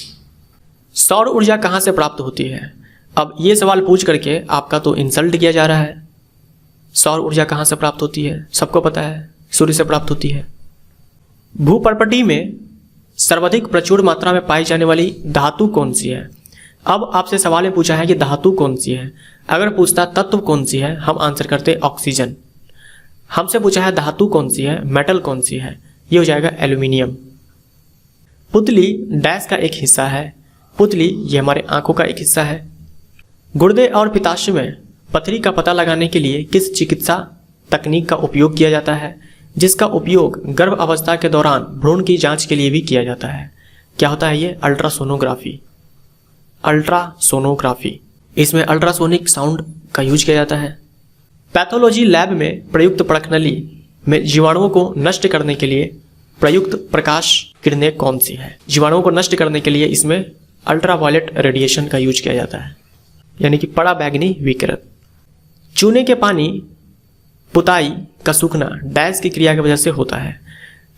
सौर ऊर्जा कहाँ से प्राप्त होती है। अब ये सवाल पूछ करके आपका तो इंसल्ट किया जा रहा है। सौर ऊर्जा कहाँ से प्राप्त होती है, सबको पता है, सूर्य से प्राप्त होती है। भूपर्पटी में सर्वाधिक प्रचुर मात्रा में पाई जाने वाली धातु कौन सी है। अब आपसे सवाल में पूछा है कि धातु कौन सी है, अगर पूछता तत्व कौन सी है, हम आंसर करते ऑक्सीजन। हमसे पूछा है धातु कौन सी है, मेटल कौन सी है, ये हो जाएगा एल्यूमिनियम। पुतली डैश का एक हिस्सा है, पुतली ये हमारे आंखों का एक हिस्सा है। गुर्दे और पित्ताशय में पथरी का पता लगाने के लिए किस चिकित्सा तकनीक का उपयोग किया जाता है, जिसका उपयोग गर्भ अवस्था के दौरान भ्रूण की जांच के लिए भी किया जाता है। क्या होता है ये, अल्ट्रासोनोग्राफी। अल्ट्रासोनोग्राफी, इसमें अल्ट्रासोनिक साउंड का यूज किया जाता है। पैथोलॉजी लैब में प्रयुक्त प्रखनली में जीवाणुओं को नष्ट करने के लिए प्रयुक्त प्रकाश किरणें कौन सी है। जीवाणुओं को नष्ट करने के लिए इसमें अल्ट्रावायलेट रेडिएशन का यूज किया जाता है, यानी कि पड़ा बैगनी विकिरण। चूने के पानी पुताई का सूखना डैश की क्रिया की वजह से होता है।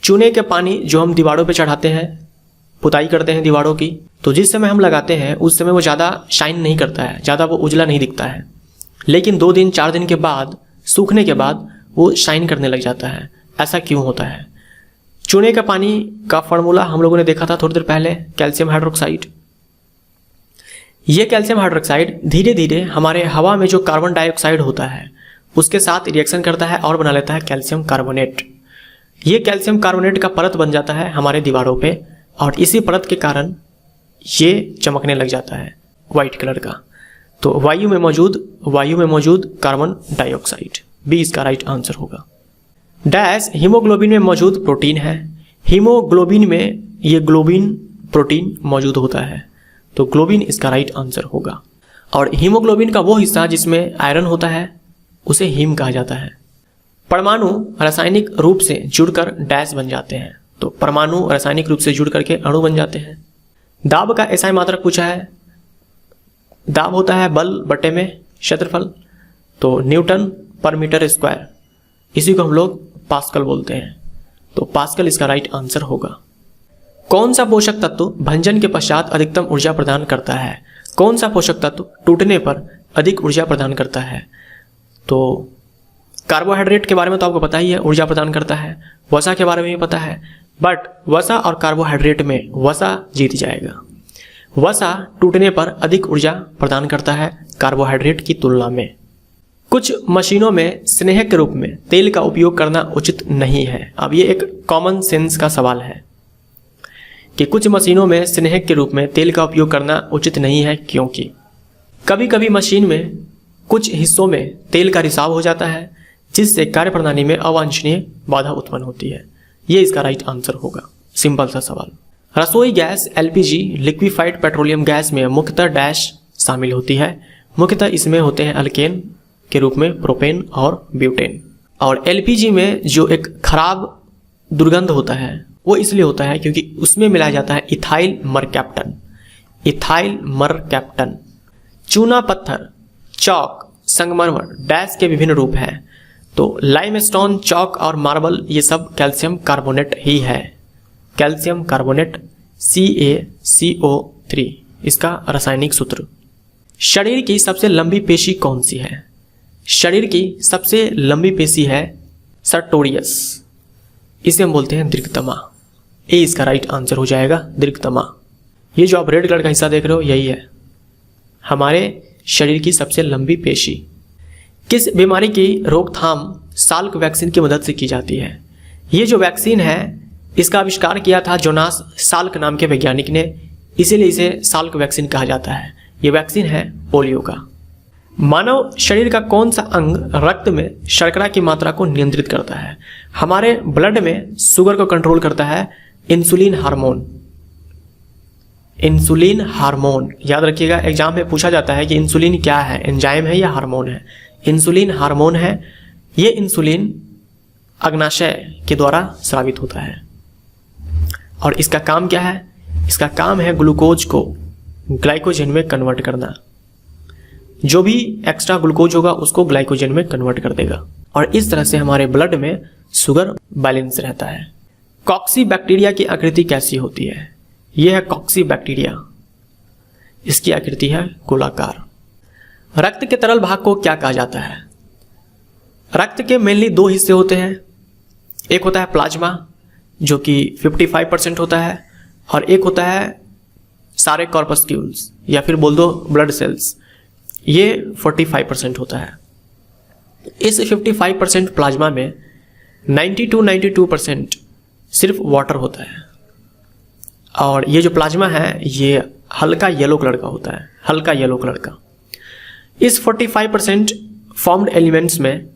चूने के पानी जो हम दीवारों पे चढ़ाते हैं, पुताई करते हैं दीवारों की, तो जिस समय हम लगाते हैं उस समय वो ज़्यादा शाइन नहीं करता है, ज़्यादा वो उजला नहीं दिखता है, लेकिन 2 दिन 4 दिन के बाद सूखने के बाद वो शाइन करने लग जाता है। ऐसा क्यों होता है। चूने का पानी का फॉर्मूला हम लोगों ने देखा था थोड़ी देर पहले, कैल्शियम हाइड्रोक्साइड। ये कैल्शियम हाइड्रोक्साइड धीरे धीरे हमारे हवा में जो कार्बन डाइऑक्साइड होता है उसके साथ रिएक्शन करता है और बना लेता है कैल्शियम कार्बोनेट। ये कैल्शियम कार्बोनेट का परत बन जाता है हमारे दीवारों पे, और इसी परत के कारण ये चमकने लग जाता है वाइट कलर का। तो वायु में मौजूद कार्बन डाइऑक्साइड, बी इसका राइट आंसर होगा। डैश हीमोग्लोबिन में मौजूद प्रोटीन है। हीमोग्लोबिन में ये ग्लोबिन प्रोटीन मौजूद होता है, तो ग्लोबिन इसका राइट आंसर होगा। और हीमोग्लोबिन का वो हिस्सा जिसमें आयरन होता है उसे हीम कहा जाता है। परमाणु रासायनिक रूप से जुड़कर डैश बन जाते हैं, तो परमाणु रासायनिक रूप से जुड़ करके अणु बन जाते हैं। दाब का एसआई मात्रक पूछा है। दाब होता है बल बटे में क्षेत्रफल, तो न्यूटन पर मीटर स्क्वायर, इसी को हम लोग पास्कल बोलते हैं, तो पास्कल इसका राइट आंसर होगा। कौन सा पोषक तत्व भंजन के पश्चात अधिकतम ऊर्जा प्रदान करता है। कौन सा पोषक तत्व टूटने पर अधिक ऊर्जा प्रदान करता है। तो कार्बोहाइड्रेट के बारे में तो आपको पता ही है, ऊर्जा प्रदान करता है। वसा के बारे में भी पता है, बट वसा और कार्बोहाइड्रेट में वसा जीत जाएगा। वसा टूटने पर अधिक ऊर्जा प्रदान करता है कार्बोहाइड्रेट की तुलना में। कुछ मशीनों में स्नेहक के रूप में तेल का उपयोग करना उचित नहीं है। अब ये एक कॉमन सेंस का सवाल है कि कुछ मशीनों में स्नेहक के रूप में तेल का उपयोग करना उचित नहीं है, क्योंकि कभी कभी मशीन में कुछ हिस्सों में तेल का रिसाव हो जाता है, जिससे कार्यप्रणाली में अवांछनीय बाधा उत्पन्न होती है। ये इसका राइट आंसर होगा। सिंपल सा सवाल। रसोई gas LPG liquefied petroleum gas में मुख्यतः डैश शामिल होती है। मुख्यतः इसमें होते हैं अल्केन के रूप में प्रोपेन और ब्यूटेन। और एलपीजी में जो एक खराब दुर्गंध होता है वो इसलिए होता है क्योंकि उसमें मिलाया जाता है इथाइल मरकैप्टन। Ethyl mercaptan. चूना पत्थर, चौक, संगमरमर डैश के विभिन्न रूप हैं, तो लाइमस्टोन, चौक और मार्बल ये सब कैल्शियम कार्बोनेट ही है। कैल्शियम कार्बोनेट CaCO3 इसका रासायनिक सूत्र। शरीर की सबसे लंबी पेशी कौन सी है। शरीर की सबसे लंबी पेशी है सर्टोरियस, इसे हम बोलते हैं दीर्घतमा। ए इसका राइट आंसर हो जाएगा, दीर्घतमा। ये जो आप रेड कलर का हिस्सा देख रहे हो यही है हमारे शरीर की सबसे लंबी पेशी। किस बीमारी की रोकथाम साल्क वैक्सीन की मदद से की जाती है। ये जो वैक्सीन है इसका आविष्कार किया था जोनास साल्क नाम के वैज्ञानिक ने, इसीलिए इसे साल्क वैक्सीन कहा जाता है। ये वैक्सीन है पोलियो का। मानव शरीर का कौन सा अंग रक्त में शर्करा की मात्रा को नियंत्रित करता है? हमारे ब्लड में शुगर को कंट्रोल करता है इंसुलिन हार्मोन। इंसुलिन हार्मोन याद रखिएगा, एग्जाम में पूछा जाता है कि इंसुलिन क्या है, एंजाइम है या हार्मोन है? इंसुलिन हार्मोन है। ये इंसुलिन अग्नाशय के द्वारा स्रावित होता है और इसका काम क्या है? इसका काम है ग्लूकोज को ग्लाइकोजन में कन्वर्ट करना। जो भी एक्स्ट्रा ग्लूकोज होगा उसको ग्लाइकोजन में कन्वर्ट कर देगा और इस तरह से हमारे ब्लड में शुगर बैलेंस रहता है। कॉक्सी बैक्टीरिया की आकृति कैसी होती है? यह है कॉक्सी बैक्टीरिया। इसकी आकृति है गोलाकार। रक्त के तरल भाग को क्या कहा जाता है? रक्त के मेनली दो हिस्से होते हैं। एक होता है प्लाज्मा जो कि 55% होता है और एक होता है सारे कॉर्पस्क्यूल्स या फिर बोल दो ब्लड सेल्स, ये 45% होता है। इस 55% प्लाज्मा में 92% सिर्फ वाटर होता है और ये जो प्लाज्मा है ये हल्का येलो कलर का होता है, हल्का येलो कलर का। इस 45% फॉर्म्ड एलिमेंट्स में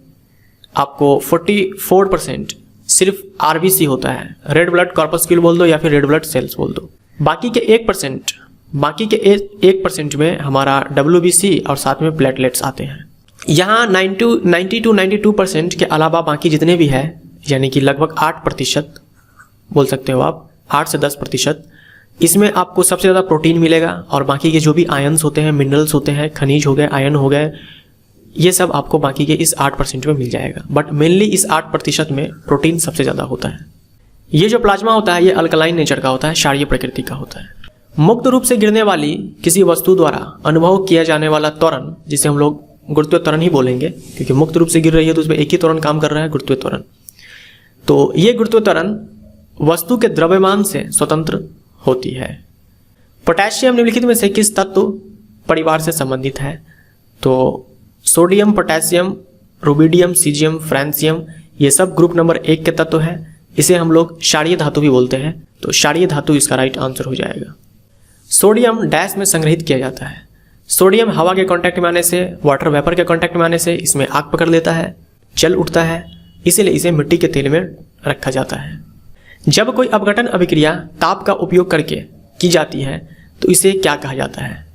आपको 44% सिर्फ आरबीसी होता है, रेड ब्लड कॉर्पस्क्यूल बोल दो या फिर रेड ब्लड सेल्स बोल दो। बाकी के 1% में हमारा WBC और साथ में प्लेटलेट्स आते हैं। यहाँ 90-92% के अलावा बाकी जितने भी है यानी कि लगभग 8% बोल सकते हो आप, 8 से 10%, इसमें आपको सबसे ज़्यादा प्रोटीन मिलेगा और बाकी के जो भी आयन्स होते हैं, मिनरल्स होते हैं, खनिज हो गए, आयन हो गए, ये सब आपको बाकी के इस 8% में मिल जाएगा। बट मेनली इस 8% में प्रोटीन सबसे ज़्यादा होता है। ये जो प्लाज्मा होता है ये अल्कलाइन नेचर का होता है, क्षारीय प्रकृति का होता है। मुक्त रूप से गिरने वाली किसी वस्तु द्वारा अनुभव किया जाने वाला त्वरण, जिसे हम लोग गुरुत्वीय त्वरण ही बोलेंगे क्योंकि मुक्त रूप से गिर रही है तो उसमें एक ही त्वरण काम कर रहा है, गुरुत्वीय त्वरण। तो ये गुरुत्वीय त्वरण वस्तु के द्रव्यमान से स्वतंत्र होती है। पोटेशियम निम्नलिखित में से किस तत्व परिवार से संबंधित है? तो sodium, potassium, rubidium, caesium, francium, ये सब ग्रुप नंबर 1 के तत्व है। इसे हम लोग क्षारीय धातु भी बोलते हैं, तो क्षारीय धातु इसका राइट आंसर हो जाएगा। सोडियम डैश में संग्रहित किया जाता है। सोडियम हवा के कांटेक्ट में आने से, वाटर वेपर के कांटेक्ट में आने से इसमें आग पकड़ लेता है, जल उठता है, इसीलिए इसे मिट्टी के तेल में रखा जाता है। जब कोई अपघटन अभिक्रिया ताप का उपयोग करके की जाती है तो इसे क्या कहा जाता है?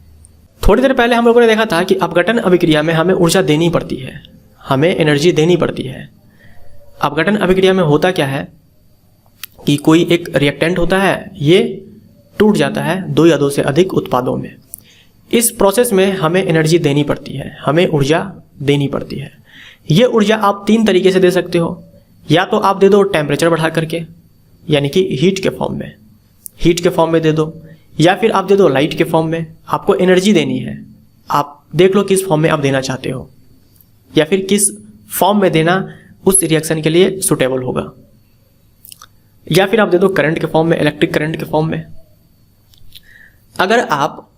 थोड़ी देर पहले हम लोगों ने देखा था कि अपघटन अभिक्रिया में हमें ऊर्जा देनी पड़ती है, हमें एनर्जी देनी पड़ती है। अपघटन अभिक्रिया में होता क्या है कि कोई एक रिएक्टेंट होता है, ये टूट जाता है 2 या 2 से अधिक उत्पादों में। इस प्रोसेस में हमें एनर्जी देनी पड़ती है, हमें ऊर्जा देनी पड़ती है। ये ऊर्जा आप 3 तरीके से दे सकते हो। या तो आप दे दो टेम्परेचर बढ़ा करके, यानी कि हीट के फॉर्म में, हीट के फॉर्म में दे दो, या फिर आप दे दो लाइट के फॉर्म में। आपको एनर्जी देनी है, आप देख लो किस फॉर्म में आप देना चाहते हो या फिर किस फॉर्म में देना उस रिएक्शन के लिए सुटेबल होगा। या फिर आप दे दो करंट के फॉर्म में, इलेक्ट्रिक करंट के फॉर्म में। अगर आप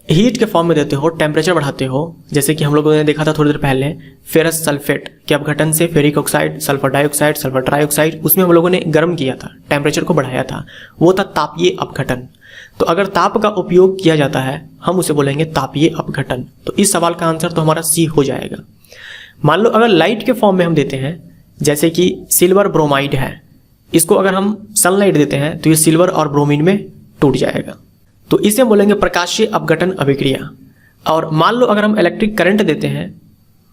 हीट के फॉर्म में देते हो, टेम्परेचर बढ़ाते हो, जैसे कि हम लोगों ने देखा था थोड़ी देर पहले फेरस सल्फेट के अपघटन से ferric oxide, sulphur dioxide, sulphur trioxide, उसमें हम लोगों ने गर्म किया था, टेम्परेचर को बढ़ाया था, वो था तापीय अपघटन। तो अगर ताप का उपयोग किया जाता है हम उसे बोलेंगे तापीय अपघटन। तो इस सवाल का आंसर तो हमारा सी हो जाएगा। मान लो अगर लाइट के फॉर्म में हम देते हैं, जैसे कि सिल्वर ब्रोमाइड है, इसको अगर हम सनलाइट देते हैं तो ये सिल्वर और ब्रोमीन में टूट जाएगा, तो इसे हम बोलेंगे प्रकाशीय अपघटन अभिक्रिया। और मान लो अगर हम इलेक्ट्रिक करंट देते हैं,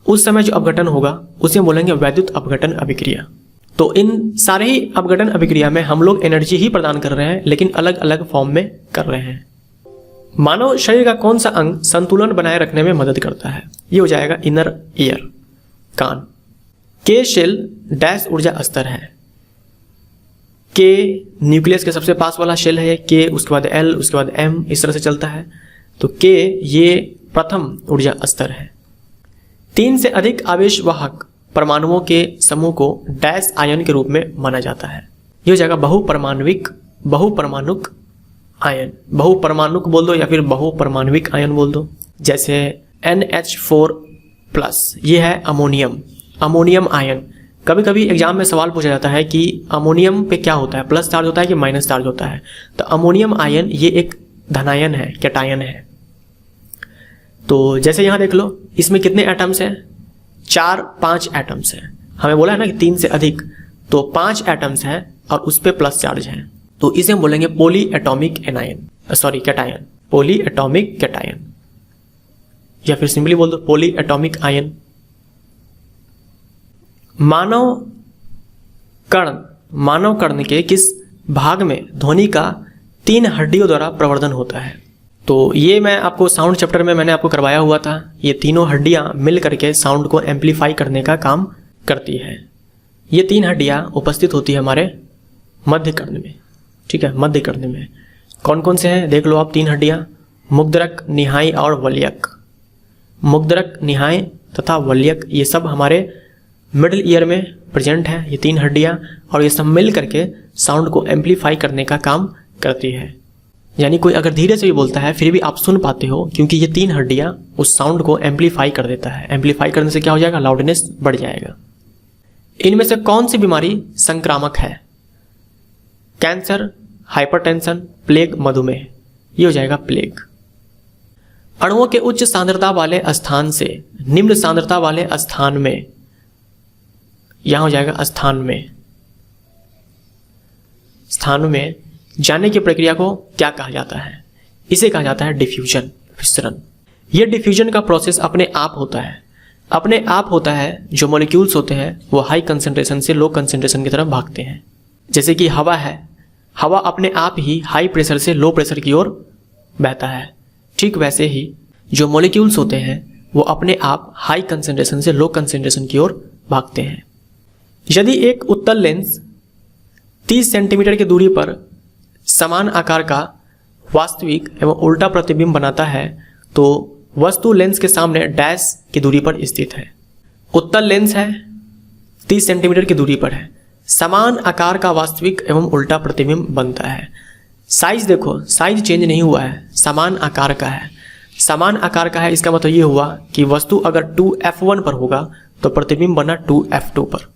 उस समय जो अपघटन होगा उसे हम बोलेंगे वैद्युत अपघटन अभिक्रिया। तो इन सारे ही अपघटन अभिक्रिया में हम लोग एनर्जी ही प्रदान कर रहे हैं, लेकिन अलग अलग फॉर्म में कर रहे हैं। मानव शरीर का कौन सा अंग संतुलन बनाए रखने में मदद करता है? ये हो जाएगा इनर ईयर, कान। के शेल डैश ऊर्जा स्तर है। के न्यूक्लियस के सबसे पास वाला शेल है के, उसके बाद एल, उसके बाद एम, इस तरह से चलता है। तो के ये प्रथम ऊर्जा स्तर है। 3 से अधिक आवेश वाहक परमाणुओं के समूह को डैश आयन के रूप में माना जाता है। ये हो जाएगा बहुपरमाणुक आयन। बहुपरमाणुक बोल दो या फिर बहुपरमाणविक आयन बोल दो। जैसे NH4+, ये है अमोनियम, अमोनियम आयन। कभी कभी एग्जाम में सवाल पूछा जाता है कि अमोनियम पे क्या होता है, प्लस चार्ज होता है कि माइनस चार्ज होता है। तो अमोनियम आयन ये एक धनायन है, कैटायन है। तो जैसे यहाँ देख लो, इसमें कितने एटम्स हैं? 4-5 एटम्स हैं। हमें बोला है ना कि 3 से अधिक, तो 5 एटम्स हैं और उस पर प्लस चार्ज है, तो इसे हम बोलेंगे poly atomic cation, poly atomic cation, या फिर सिंपली बोल दो पॉली एटॉमिक आयन। मानव कर्ण के किस भाग में ध्वनि का 3 हड्डियों द्वारा प्रवर्धन होता है? तो ये मैं आपको साउंड चैप्टर में मैंने आपको करवाया हुआ था। ये तीनों हड्डियां मिल करके साउंड को एम्पलीफाई करने का काम करती है। ये 3 हड्डियां उपस्थित होती है हमारे मध्य कर्ण में, ठीक है, मध्य कर्ण में। कौन कौन से हैं देख लो आप 3 हड्डियां, मुग्धरक, निहाई और वल्यक। मुग्धरक, निहाई तथा वल्यक ये सब हमारे मिडिल ईयर में प्रेजेंट है, ये 3 हड्डियां, और ये सब मिल करके साउंड को एम्पलीफाई करने का काम करती है। यानी कोई अगर धीरे से भी बोलता है फिर भी आप सुन पाते हो, क्योंकि ये 3 हड्डियां उस साउंड को एम्पलीफाई कर देता है। एम्पलीफाई करने से क्या हो जाएगा? लाउडनेस बढ़ जाएगा। इनमें से कौन सी बीमारी संक्रामक है? कैंसर, हाइपरटेंशन, प्लेग, मधुमेह। ये हो जाएगा प्लेग। अणुओं के उच्च सांद्रता वाले स्थान से निम्न सांद्रता वाले स्थान में, यहां हो जाएगा स्थान में जाने की प्रक्रिया को क्या कहा जाता है? इसे कहा जाता है डिफ्यूजन, विसरण। यह डिफ्यूजन का प्रोसेस अपने आप होता है। जो मॉलिक्यूल्स होते हैं वो हाई कंसंट्रेशन से लो कंसंट्रेशन की तरफ भागते हैं। जैसे कि हवा है, हवा अपने आप ही हाई प्रेशर से लो प्रेशर की ओर बहता है। ठीक वैसे ही जो मॉलिक्यूल्स होते हैं वो अपने आप हाई कंसंट्रेशन से लो कंसंट्रेशन की ओर भागते हैं। यदि एक उत्तल लेंस 30 सेंटीमीटर की दूरी पर समान आकार का वास्तविक एवं उल्टा प्रतिबिंब बनाता है तो वस्तु लेंस के सामने डैश की दूरी पर स्थित है। उत्तल लेंस है, 30 सेंटीमीटर की दूरी पर है, समान आकार का वास्तविक एवं उल्टा प्रतिबिंब बनता है। साइज देखो, साइज चेंज नहीं हुआ है, समान आकार का है। समान आकार का है इसका मतलब ये हुआ कि वस्तु अगर 2f1 पर होगा तो प्रतिबिंब बना 2f2 पर,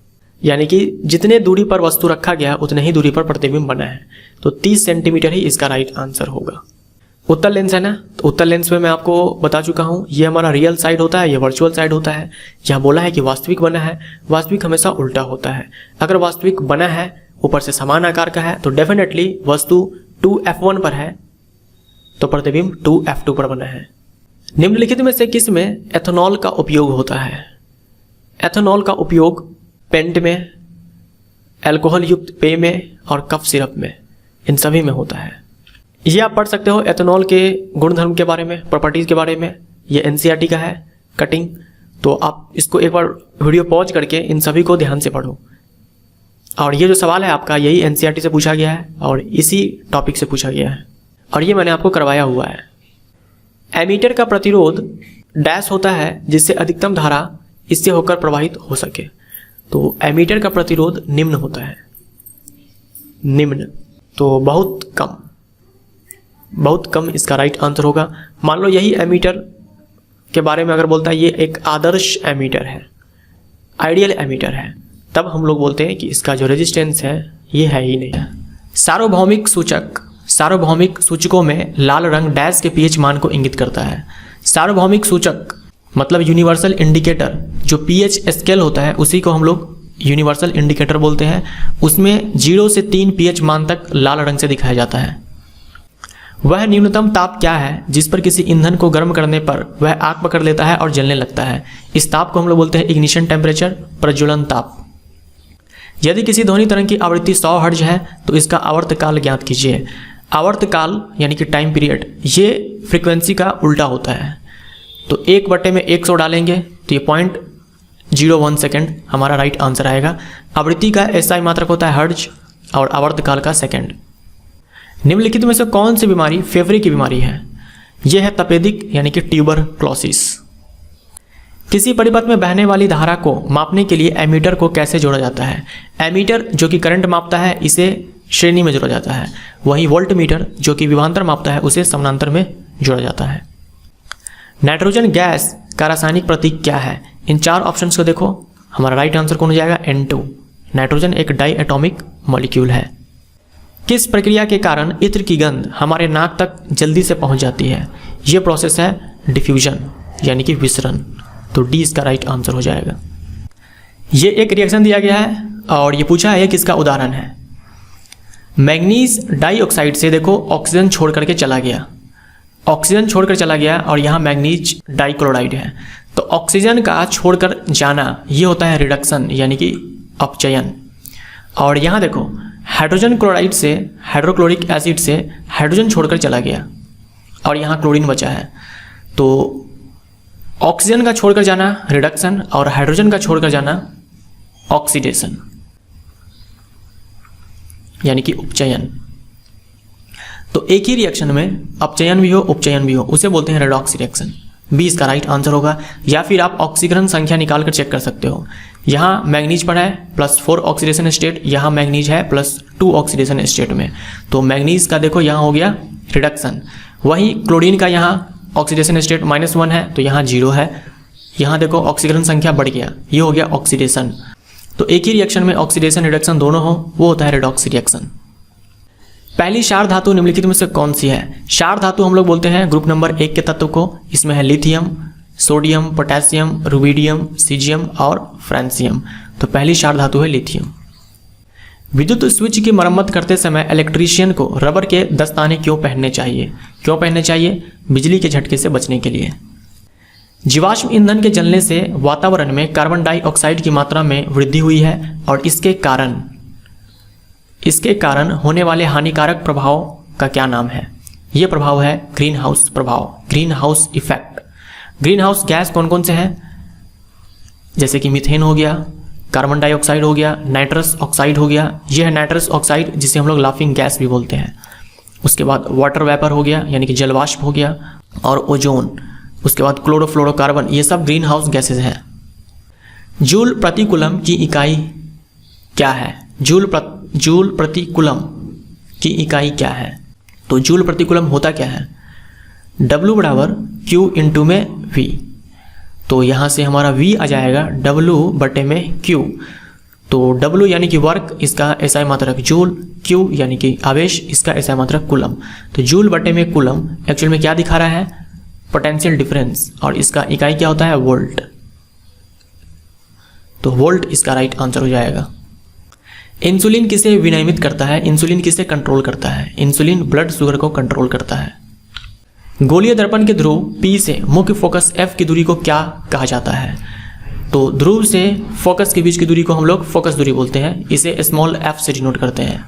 यानी कि जितने दूरी पर वस्तु रखा गया उतने ही दूरी पर प्रतिबिंब बना है। तो 30 सेंटीमीटर ही इसका राइट आंसर होगा। उत्तल लेंस है ना, तो उत्तल लेंस में मैं आपको बता चुका हूँ, ये हमारा रियल साइड होता है, ये वर्चुअल साइड होता है। यहाँ बोला है कि वास्तविक बना है, वास्तविक हमेशा उल्टा होता है। अगर वास्तविक बना है ऊपर से समान आकार का है तो डेफिनेटली वस्तु 2f1 पर है तो प्रतिबिंब 2f2 पर बना है। निम्नलिखित में से किस में एथेनॉल का उपयोग होता है? एथेनॉल का उपयोग पेंट में, अल्कोहल युक्त पेय में और कफ सिरप में, इन सभी में होता है। ये आप पढ़ सकते हो एथेनॉल के गुणधर्म के बारे में, प्रॉपर्टीज के बारे में। ये एनसीईआरटी का है कटिंग, तो आप इसको एक बार वीडियो पॉज करके इन सभी को ध्यान से पढ़ो। और ये जो सवाल है आपका यही एनसीईआरटी से पूछा गया है और इसी टॉपिक से पूछा गया है और ये मैंने आपको करवाया हुआ है। एमीटर का प्रतिरोध डैश होता है जिससे अधिकतम धारा इससे होकर प्रवाहित हो सके। तो एमीटर का प्रतिरोध निम्न होता है, निम्न, तो बहुत कम इसका राइट आंसर होगा। मान लो यही एमीटर के बारे में अगर बोलता है ये एक आदर्श एमीटर है, आइडियल एमीटर है, तब हम लोग बोलते हैं कि इसका जो रेजिस्टेंस है ये है ही नहीं। सार्वभौमिक सूचकों में लाल रंग डैश के पीएच मान को इंगित करता है। सार्वभौमिक सूचक मतलब यूनिवर्सल इंडिकेटर, जो पीएच स्केल होता है उसी को हम लोग यूनिवर्सल इंडिकेटर बोलते हैं। उसमें 0 से 3 पीएच मान तक लाल रंग से दिखाया जाता है। वह न्यूनतम ताप क्या है जिस पर किसी ईंधन को गर्म करने पर वह आग पकड़ लेता है और जलने लगता है? इस ताप को हम लोग बोलते हैं इग्निशन टेम्परेचर, प्रज्वलन ताप। यदि किसी ध्वनि तरंग की आवृत्ति 100 हर्ट्ज है तो इसका आवर्तकाल ज्ञात कीजिए। आवर्तकाल यानी कि टाइम पीरियड, ये फ्रीक्वेंसी का उल्टा होता है। तो 1/100 डालेंगे तो ये 0.01 सेकेंड हमारा राइट आंसर आएगा। आवृत्ति का एसआई मात्रक होता है हर्ट्ज और आवर्तकाल का सेकेंड। निम्नलिखित में से कौन सी बीमारी फेफड़े की बीमारी है? यह है तपेदिक यानी कि ट्यूबरक्लोसिस। किसी परिपथ में बहने वाली धारा को मापने के लिए एमीटर को कैसे जोड़ा जाता है? एमीटर जो कि करंट मापता है इसे श्रेणी में जोड़ा जाता है, वहीं वोल्ट मीटर जो कि विभवांतर मापता है उसे समानांतर में जोड़ा जाता है। नाइट्रोजन गैस का रासायनिक प्रतीक क्या है? इन 4 ऑप्शंस को देखो, हमारा राइट आंसर कौन हो जाएगा? N2। नाइट्रोजन एक डाई एटॉमिक मॉलिक्यूल है। किस प्रक्रिया के कारण इत्र की गंध हमारे नाक तक जल्दी से पहुंच जाती है? यह प्रोसेस है डिफ्यूजन यानी कि विसरण। तो डी इसका राइट आंसर हो जाएगा। ये एक रिएक्शन दिया गया है और ये पूछा है किसका उदाहरण है। मैग्नीज डाइऑक्साइड से देखो ऑक्सीजन छोड़ करके चला गया, ऑक्सीजन छोड़कर चला गया और यहाँ मैग्नीज डाइक्लोराइड है। तो ऑक्सीजन का छोड़कर जाना ये होता है रिडक्शन यानी कि अपचयन। और यहाँ देखो हाइड्रोजन क्लोराइड से, हाइड्रोक्लोरिक एसिड से हाइड्रोजन छोड़कर चला गया और यहाँ क्लोरीन बचा है। तो ऑक्सीजन का छोड़कर जाना रिडक्शन और हाइड्रोजन का छोड़कर जाना ऑक्सीडेशन यानी कि उपचयन। तो एक ही रिएक्शन में अपचयन भी हो उपचयन भी हो उसे बोलते हैं रेडॉक्स रिएक्शन। बी इसका राइट आंसर होगा। या फिर आप ऑक्सीकरण संख्या निकाल कर चेक कर सकते हो। यहाँ मैग्नीज पड़ा है +4 ऑक्सीडेशन स्टेट, यहाँ मैग्नीज है +2 ऑक्सीडेशन स्टेट में। तो मैग्नीज का देखो यहाँ हो गया रिडक्शन। वहीं क्लोरीन का यहाँ ऑक्सीडेशन स्टेट -1 है तो यहाँ 0 है। यहाँ देखो ऑक्सीकरण संख्या बढ़ गया, ये हो गया ऑक्सीडेशन। तो एक ही रिएक्शन में ऑक्सीडेशन रिडक्शन दोनों हो वो होता है रेडॉक्स रिएक्शन। पहली क्षार धातु निम्नलिखित में से कौन सी है। क्षार धातु हम लोग बोलते हैं ग्रुप नंबर 1 के तत्व को। इसमें है lithium, sodium, potassium, rubidium, caesium और फ्रांसियम। तो पहली क्षार धातु है लिथियम। विद्युत स्विच की मरम्मत करते समय इलेक्ट्रीशियन को रबर के दस्ताने क्यों पहनने चाहिए। क्यों पहनने चाहिए? बिजली के झटके से बचने के लिए। जीवाश्म ईंधन के जलने से वातावरण में कार्बन डाइऑक्साइड की मात्रा में वृद्धि हुई है और इसके कारण होने वाले हानिकारक प्रभाव का क्या नाम है। यह प्रभाव है ग्रीन हाउस प्रभाव, green house effect. Green house gas कौन कौन से हैं? जैसे कि मीथेन हो गया, कार्बन डाइऑक्साइड हो गया, नाइट्रस ऑक्साइड हो गया। यह है नाइट्रस ऑक्साइड जिसे हम लोग लाफिंग गैस भी बोलते हैं। उसके बाद वाटर वेपर हो गया यानी कि जलवाष्प हो गया, और ओजोन। उसके बाद क्लोरोफ्लोरोकार्बन। ये सब ग्रीन हाउस गैसेज हैं। जूल प्रति कूलम की इकाई क्या है? जूल प्रति कूलम की इकाई क्या है? तो जूल प्रति कूलम होता क्या है? W बराबर Q इंटू में V। तो यहाँ से हमारा V आ जाएगा W बटे में Q। तो W यानी कि वर्क, इसका एसआई मात्रक जूल, Q यानी कि आवेश, इसका एसआई मात्रक कूलम। तो जूल बटे में कूलम एक्चुअल में क्या दिखा रहा है? पोटेंशियल डिफरेंस, और इसका इकाई क्या होता है? वोल्ट। तो वोल्ट इसका राइट आंसर हो जाएगा। इंसुलिन किसे विनियमित करता है? इंसुलिन किसे कंट्रोल करता है? इंसुलिन ब्लड शुगर को कंट्रोल करता है। गोलीय दर्पण के ध्रुव P से मुख्य फोकस F की दूरी को क्या कहा जाता है? तो ध्रुव से फोकस के बीच की दूरी को हम लोग फोकस दूरी बोलते हैं। इसे स्मॉल f से डिनोट करते हैं।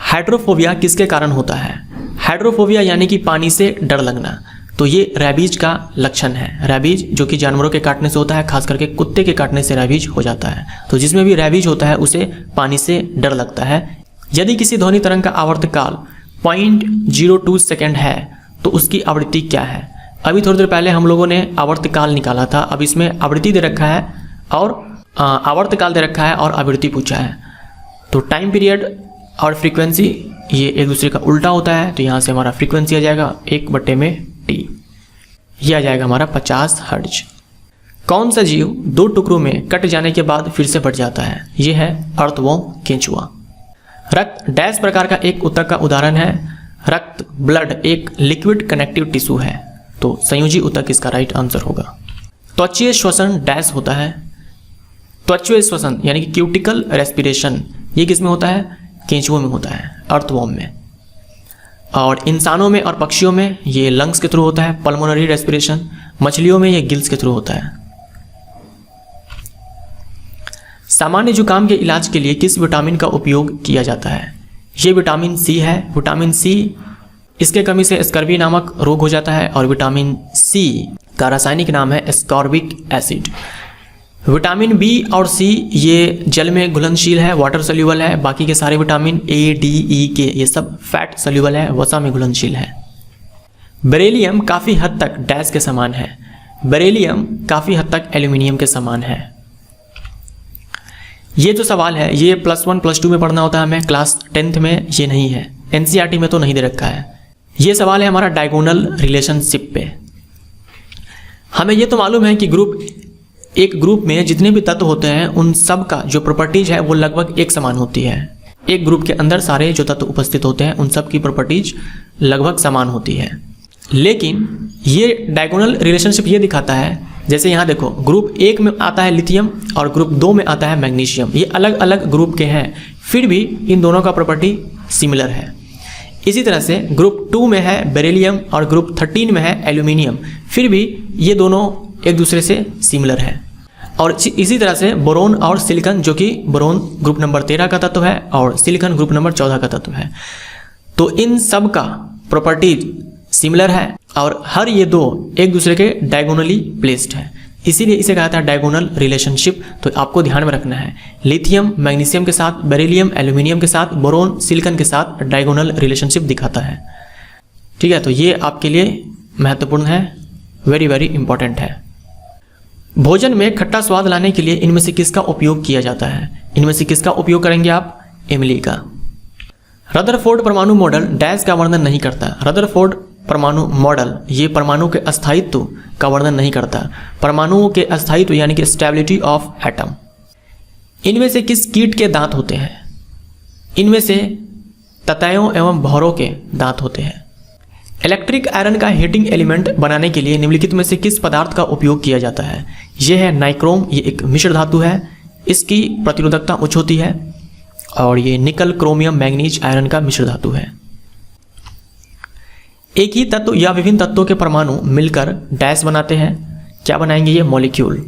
हाइड्रोफोबिया किसके कारण होता है? हाइड्रोफोबिया यानी कि पानी से डर लगना। तो ये रैबीज का लक्षण है। रैबीज जो कि जानवरों के काटने से होता है, खास करके कुत्ते के काटने से रैबीज हो जाता है। तो जिसमें भी रैबीज होता है उसे पानी से डर लगता है। यदि किसी ध्वनि तरंग का आवर्तकाल 0.02 सेकेंड है तो उसकी आवृत्ति क्या है? अभी थोड़ी देर पहले हम लोगों ने आवर्तकाल निकाला था। अब इसमें आवृत्ति दे रखा है और आवर्तकाल दे रखा है और आवृत्ति पूछा है। तो टाइम पीरियड और फ्रीक्वेंसी ये एक दूसरे का उल्टा होता है। तो यहाँ से हमारा फ्रीक्वेंसी आ जाएगा 1/T। यह आ जाएगा हमारा 50 हर्ट्ज। कौन सा जीव 2 टुकड़ों में कट जाने के बाद फिर से बढ़ जाता है? यह है अर्थवर्म, केंचुआ। रक्त डैश प्रकार का एक ऊतक का उदाहरण है। रक्त, ब्लड एक लिक्विड कनेक्टिव टिश्यू है। तो संयोजी ऊतक इसका राइट आंसर होगा। त्वचीय श्वसन डैश होता है। त्वचीय श्वसन यानी कि क्यूटिकल रेस्पिरेशन, ये किस में होता है? केंचुओं में होता है, अर्थवर्म में। और इंसानों में और पक्षियों में ये लंग्स के थ्रू होता है, पल्मोनरी रेस्पिरेशन। मछलियों में ये गिल्स के थ्रू होता है। सामान्य जुकाम के इलाज के लिए किस विटामिन का उपयोग किया जाता है? ये विटामिन सी है। विटामिन सी, इसके कमी से स्कर्वी नामक रोग हो जाता है। और विटामिन सी का रासायनिक नाम है एस्कॉर्बिक एसिड। विटामिन बी और सी ये जल में घुलनशील है, वाटर सोल्यूबल है। बाकी के सारे विटामिन ए, डी, ई, के ये सब फैट सोल्यूबल है, वसा में घुलनशील है। बेरिलियम काफ़ी हद तक डैश के समान है। बेरिलियम काफ़ी हद तक एल्यूमिनियम के समान है। ये जो सवाल है ये +1 +2 में पढ़ना होता है हमें, क्लास 10th में ये नहीं है। एनसीईआरटी में तो नहीं दे रखा है। ये सवाल है हमारा डायगोनल रिलेशनशिप पे। हमें ये तो मालूम है कि एक ग्रुप में जितने भी तत्व होते हैं उन सब का जो प्रॉपर्टीज है वो लगभग एक समान होती है। एक ग्रुप के अंदर सारे जो तत्व उपस्थित होते हैं उन सब की प्रॉपर्टीज लगभग समान होती है। लेकिन ये डायगोनल रिलेशनशिप ये दिखाता है, जैसे यहाँ देखो ग्रुप 1 में आता है लिथियम और ग्रुप 2 में आता है मैग्नीशियम। ये अलग अलग ग्रुप के हैं, फिर भी इन दोनों का प्रॉपर्टी सिमिलर है। इसी तरह से ग्रुप 2 में है बेरिलियम और ग्रुप 13 में है एल्यूमिनियम, फिर भी ये दोनों एक दूसरे से सिमिलर है। और इसी तरह से बोरोन और सिलिकॉन, जो कि बोरोन ग्रुप नंबर 13 का तत्व है और सिलिकॉन ग्रुप नंबर 14 का तत्व है। तो इन सब का प्रॉपर्टी सिमिलर है और हर ये दो एक दूसरे के डायगोनली प्लेस्ड है, इसीलिए इसे कहा था डायगोनल रिलेशनशिप। तो आपको ध्यान में रखना है, लिथियम मैग्नीशियम के साथ, बेरिलियम एल्यूमिनियम के साथ, बोरोन सिलिकॉन के साथ डायगोनल रिलेशनशिप दिखाता है। ठीक है, तो ये आपके लिए महत्वपूर्ण है, वेरी वेरी इंपॉर्टेंट है। भोजन में खट्टा स्वाद लाने के लिए इनमें से किसका उपयोग किया जाता है? इनमें से किसका उपयोग करेंगे आप? इमली का। रदरफोर्ड परमाणु मॉडल डैश का वर्णन नहीं करता। रदरफोर्ड परमाणु मॉडल ये परमाणु के अस्थायित्व का वर्णन नहीं करता। परमाणुओं के अस्थायित्व यानी कि स्टेबिलिटी ऑफ एटम। इनमें से किस कीट के दांत होते हैं? इनमें से ततैयों एवं भौरों के दांत होते हैं। इलेक्ट्रिक आयरन का हीटिंग एलिमेंट बनाने के लिए निम्नलिखित में से किस पदार्थ का उपयोग किया जाता है? यह है नाइक्रोम। ये एक मिश्र धातु है, इसकी प्रतिरोधकता उच्च होती है और ये निकल क्रोमियम मैग्नीज आयरन का मिश्र धातु है। एक ही तत्व या विभिन्न तत्वों के परमाणु मिलकर डैश बनाते हैं, क्या बनाएंगे? ये molecule.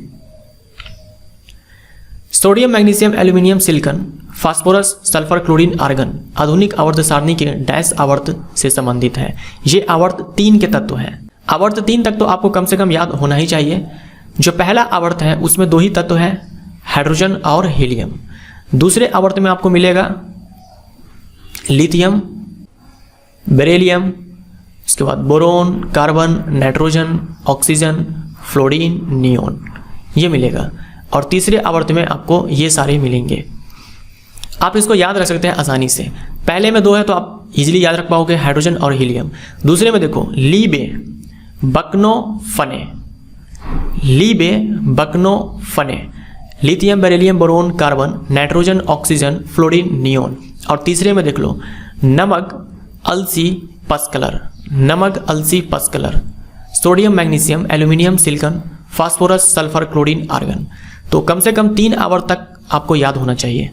Sodium magnesium aluminium silicon phosphorus sulphur chlorine argon आधुनिक आवर्त सारणी के डैश आवर्त से संबंधित है। ये आवर्त 3 के तत्व हैं। आवर्त 3 तक तो आपको कम से कम याद होना ही चाहिए। जो पहला आवर्त है उसमें 2 ही तत्व हैं, हाइड्रोजन और हीलियम। दूसरे आवर्त में आपको मिलेगा लिथियम, बेरिलियम, इसके बाद boron, carbon, nitrogen, oxygen, fluorine, neon, ये मिलेगा। और तीसरे आवर्त में आपको ये सारे मिलेंगे। आप इसको याद रख सकते हैं आसानी से। पहले में 2 है तो आप इजीली याद रख पाओगे, हाइड्रोजन और हीलियम। दूसरे में देखो लीबे बकनो फने, लीबे बकनो फने, lithium beryllium boron carbon, nitrogen oxygen, fluorine, neon. और तीसरे में देख लो नमक अलसी पस्कलर, नमक अलसी पस्कलर, sodium magnesium aluminium silicon phosphorus sulphur chlorine argon. तो कम से कम 3 आवर्त तक आपको याद होना चाहिए।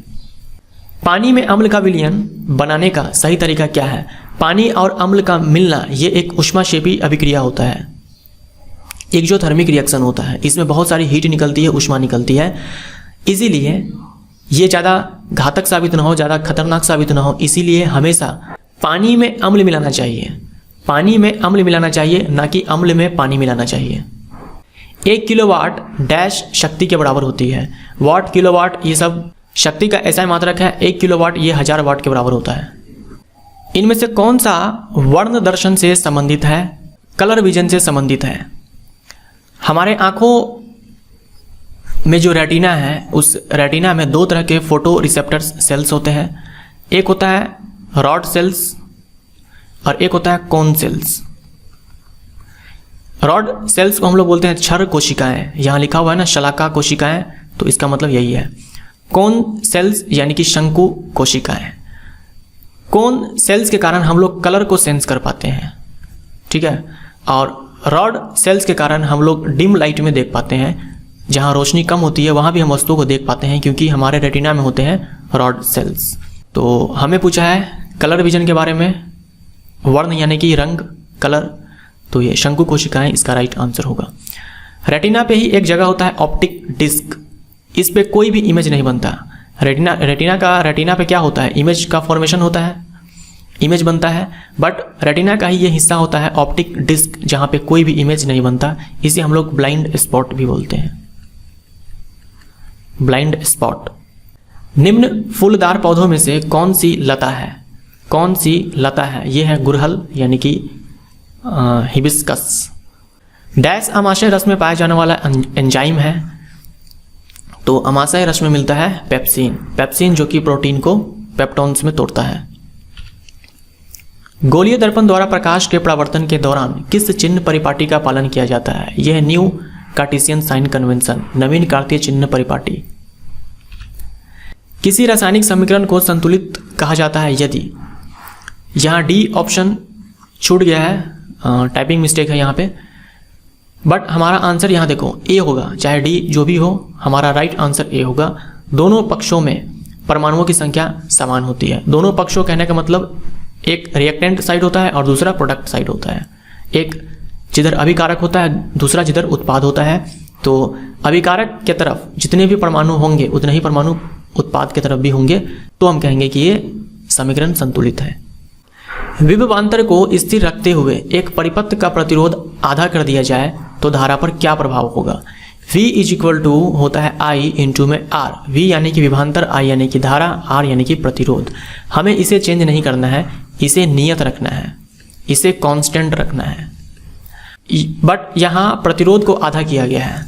पानी में अम्ल का विलयन बनाने का सही तरीका क्या है? पानी और अम्ल का मिलना ये एक ऊष्माक्षेपी अभिक्रिया होता है, एक्सोथर्मिक रिएक्शन होता है। इसमें बहुत सारी हीट निकलती है, ऊष्मा निकलती है, इसीलिए ये ज़्यादा घातक साबित ना हो, ज़्यादा खतरनाक साबित ना हो, इसीलिए हमेशा पानी में अम्ल मिलाना चाहिए। पानी में अम्ल मिलाना चाहिए, ना कि अम्ल में पानी मिलाना चाहिए। 1 किलोवाट डैश शक्ति के बराबर होती है। वाट, किलोवाट ये सब शक्ति का ऐसा मात्रक है। 1 किलोवाट ये 1000 वाट के बराबर होता है। इनमें से कौन सा वर्ण दर्शन से संबंधित है? कलर विजन से संबंधित है। हमारे आंखों में जो रेटिना है, उस रेटिना में 2 तरह के फोटो रिसेप्टर्स सेल्स होते हैं। एक होता है रॉड सेल्स और एक होता है कोन सेल्स। रॉड सेल्स को हम लोग बोलते हैं क्षर कोशिकाएं। यहाँ लिखा हुआ है ना शलाका कोशिकाएं, तो इसका मतलब यही है। कोन सेल्स यानी कि शंकु कोशिकाएं। कोन सेल्स के कारण हम लोग कलर को सेंस कर पाते हैं, ठीक है। और रॉड सेल्स के कारण हम लोग डिम लाइट में देख पाते हैं, जहाँ रोशनी कम होती है वहाँ भी हम वस्तुओं को देख पाते हैं, क्योंकि हमारे रेटिना में होते हैं रॉड सेल्स। तो हमें पूछा है कलर विजन के बारे में, वर्ण यानी कि रंग, कलर, तो ये शंकु कोशिकाएं इसका राइट आंसर होगा। रेटिना पे ही एक जगह होता है ऑप्टिक डिस्क, इस पे कोई भी इमेज नहीं बनता। रेटिना पे क्या होता है? इमेज का फॉर्मेशन होता है, इमेज बनता है, बट रेटिना का ही ये हिस्सा होता है ऑप्टिक डिस्क, जहाँ पे कोई भी इमेज नहीं बनता। इसे हम लोग ब्लाइंड स्पॉट भी बोलते हैं, ब्लाइंड स्पॉट। निम्न फूलदार पौधों में से कौन सी लता है? कौन सी लता है? यह है गुड़हल यानी कि हिबिस्कस। डैश अमाशय रस में पाया जाने वाला एंजाइम है, तो अमाशय रस में मिलता है पेप्सिन। पेप्सिन जो कि प्रोटीन को पेप्टोन्स में तोड़ता है। गोलीय दर्पण द्वारा प्रकाश के परावर्तन के दौरान किस चिन्ह परिपाटी का पालन किया जाता है? यह न्यू कार्टेशियन साइन कन्वेंशन, नवीन कार्तीय चिन्ह परिपाटी। किसी रासायनिक समीकरण को संतुलित कहा जाता है यदि, यहाँ डी ऑप्शन छूट गया है, टाइपिंग मिस्टेक है यहाँ पे। बट हमारा आंसर यहाँ देखो ए होगा, चाहे डी जो भी हो, हमारा राइट आंसर ए होगा। दोनों पक्षों में परमाणुओं की संख्या समान होती है। दोनों पक्षों कहने का मतलब एक रिएक्टेंट साइड होता है और दूसरा प्रोडक्ट साइड होता है। एक जिधर अभिकारक होता है, दूसरा जिधर उत्पाद होता है। तो अभिकारक के तरफ जितने भी परमाणु होंगे उतने ही परमाणु उत्पाद की तरफ भी होंगे, तो हम कहेंगे कि ये समीकरण संतुलित है। विभवांतर को स्थिर रखते हुए एक परिपथ का प्रतिरोध आधा कर दिया जाए तो धारा पर क्या प्रभाव होगा। V इज इक्वल टू होता है I इंटू में R। V यानी कि विभवांतर, I यानी कि धारा, R यानी कि प्रतिरोध। हमें इसे चेंज नहीं करना है, इसे नियत रखना है, इसे कांस्टेंट रखना है। बट यहाँ प्रतिरोध को आधा किया गया है,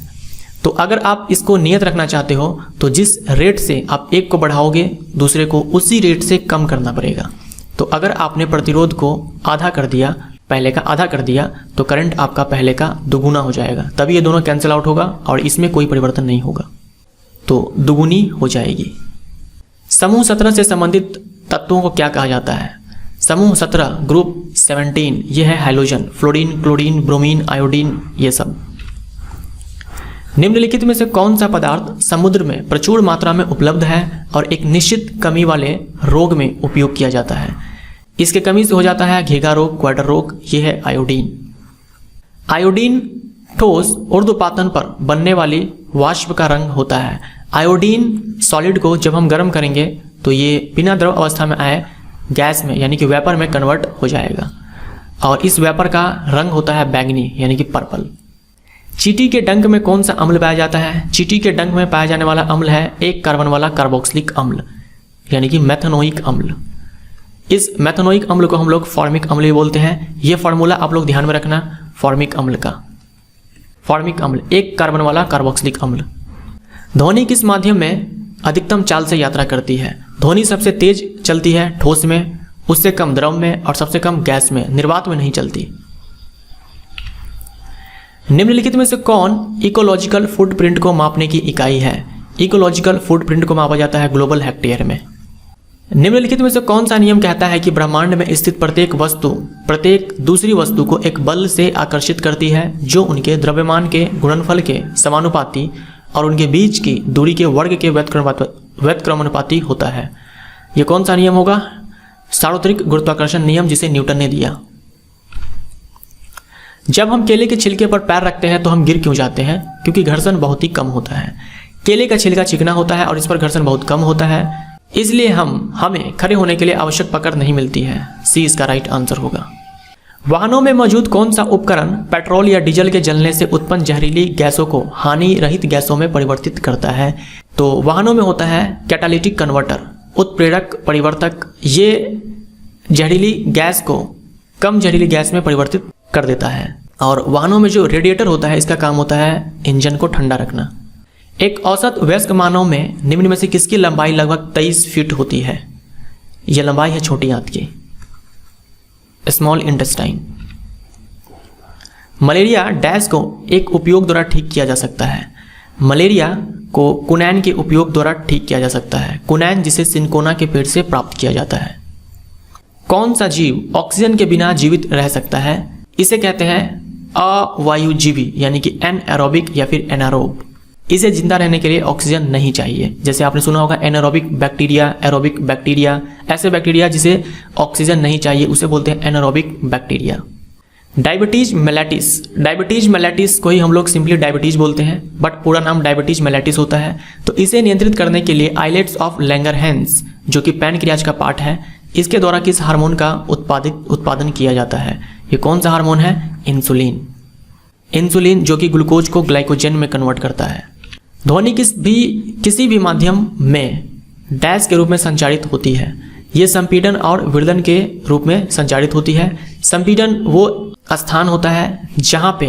तो अगर आप इसको नियत रखना चाहते हो तो जिस रेट से आप एक को बढ़ाओगे दूसरे को उसी रेट से कम करना पड़ेगा। तो अगर आपने प्रतिरोध को आधा कर दिया, पहले का आधा कर दिया, तो करंट आपका पहले का दुगुना हो जाएगा, तभी ये दोनों कैंसिल आउट होगा और इसमें कोई परिवर्तन नहीं होगा, तो दुगुनी हो जाएगी। समूह 17 से संबंधित तत्वों को क्या कहा जाता है। समूह 17 ग्रुप 17 ये है hydrogen, fluorine, chlorine, bromine, iodine, ये सब। निम्नलिखित में से कौन सा पदार्थ समुद्र में प्रचुर मात्रा में उपलब्ध है और एक निश्चित कमी वाले रोग में उपयोग किया जाता है। इसके कमी से हो जाता है घेगा रोग, क्वार्टर रोग, ये है आयोडीन। आयोडीन ठोस ऊर्ध्वपातन पर बनने वाली वाष्प का रंग होता है। आयोडीन सॉलिड को जब हम गर्म करेंगे तो ये बिना द्रव अवस्था में आए गैस में यानी कि वेपर में कन्वर्ट हो जाएगा और इस वेपर का रंग होता है बैंगनी यानी कि पर्पल। चींटी के डंक में कौन सा अम्ल पाया जाता है। चींटी के डंक में पाया जाने वाला अम्ल है एक कार्बन वाला कार्बोक्सिलिक अम्ल यानी कि मेथनोइक अम्ल। इस मेथनोइक अम्ल को हम लोग फॉर्मिक अम्ल भी बोलते हैं। ये फार्मूला आप लोग ध्यान में रखना फॉर्मिक अम्ल का। फॉर्मिक अम्ल एक कार्बन वाला कार्बोक्सिलिक अम्ल। ध्वनि किस माध्यम में अधिकतम चाल से यात्रा करती है। ध्वनि सबसे तेज चलती है ठोस में, उससे कम द्रव में और सबसे कम गैस में, निर्वात में नहीं चलती। निम्नलिखित में से कौन इकोलॉजिकल फुटप्रिंट को मापने की इकाई है। इकोलॉजिकल फुटप्रिंट को मापा जाता है ग्लोबल हेक्टेयर में। निम्नलिखित में से कौन सा नियम कहता है कि ब्रह्मांड में स्थित प्रत्येक वस्तु प्रत्येक दूसरी वस्तु को एक बल से आकर्षित करती है जो उनके द्रव्यमान के गुणनफल के समानुपाती और उनके बीच की दूरी के वर्ग के व्युत्क्रमानुपाती होता है। यह कौन सा नियम होगा। सार्वत्रिक गुरुत्वाकर्षण नियम जिसे न्यूटन ने दिया। जब हम केले के छिलके पर पैर रखते हैं तो हम गिर क्यों जाते हैं। क्योंकि घर्षण बहुत ही कम होता है। केले का छिलका चिकना होता है और इस पर घर्षण बहुत कम होता है, इसलिए हमें खड़े होने के लिए आवश्यक पकड़ नहीं मिलती है। सी इसका राइट आंसर होगा। वाहनों में मौजूद कौन सा उपकरण पेट्रोल या डीजल के जलने से उत्पन्न जहरीली गैसों को हानि रहित गैसों में परिवर्तित करता है। तो वाहनों में होता है कैटालिटिक कन्वर्टर, उत्प्रेरक परिवर्तक। ये जहरीली गैस को कम जहरीली गैस में परिवर्तित कर देता है। और वाहनों में जो रेडिएटर होता है इसका काम होता है इंजन को ठंडा रखना। एक औसत वयस्क मानव में निम्न में से किसकी लंबाई लगभग 23 फीट होती है। यह लंबाई है छोटी आंत की, स्मॉल इंटेस्टाइन। मलेरिया डैश को एक उपयोग द्वारा ठीक किया जा सकता है। मलेरिया को कुनैन के उपयोग द्वारा ठीक किया जा सकता है। कुनैन जिसे सिनकोना के पेड़ से प्राप्त किया जाता है। कौन सा जीव ऑक्सीजन के बिना जीवित रह सकता है। इसे कहते हैं अवायुजीवी यानी कि एनएरोबिक या फिर एनारोब। इसे जिंदा रहने के लिए ऑक्सीजन नहीं चाहिए। जैसे आपने सुना होगा एनारोबिक बैक्टीरिया, एरोबिक बैक्टीरिया। ऐसे बैक्टीरिया जिसे ऑक्सीजन नहीं चाहिए उसे बोलते हैं anaerobic bacteria. Diabetes mellitus. Diabetes mellitus को ही हम लोग सिंपली डायबिटीज बोलते हैं, बट पूरा नाम डायबिटीज मेलेटिस होता है। तो इसे नियंत्रित करने के लिए आइलेट्स ऑफ लैंगरहैंस जो कि पैनक्रियाज का पार्ट है, इसके द्वारा किस हार्मोन का उत्पादन किया जाता है। ये कौन सा हार्मोन है। इंसुलिन। इंसुलिन जो कि ग्लूकोज को ग्लाइकोजन में कन्वर्ट करता है। ध्वनि किसी भी माध्यम में डैश के रूप में संचारित होती है। ये संपीड़न और विर्दन के रूप में संचारित होती है। संपीड़न वो स्थान होता है जहाँ पे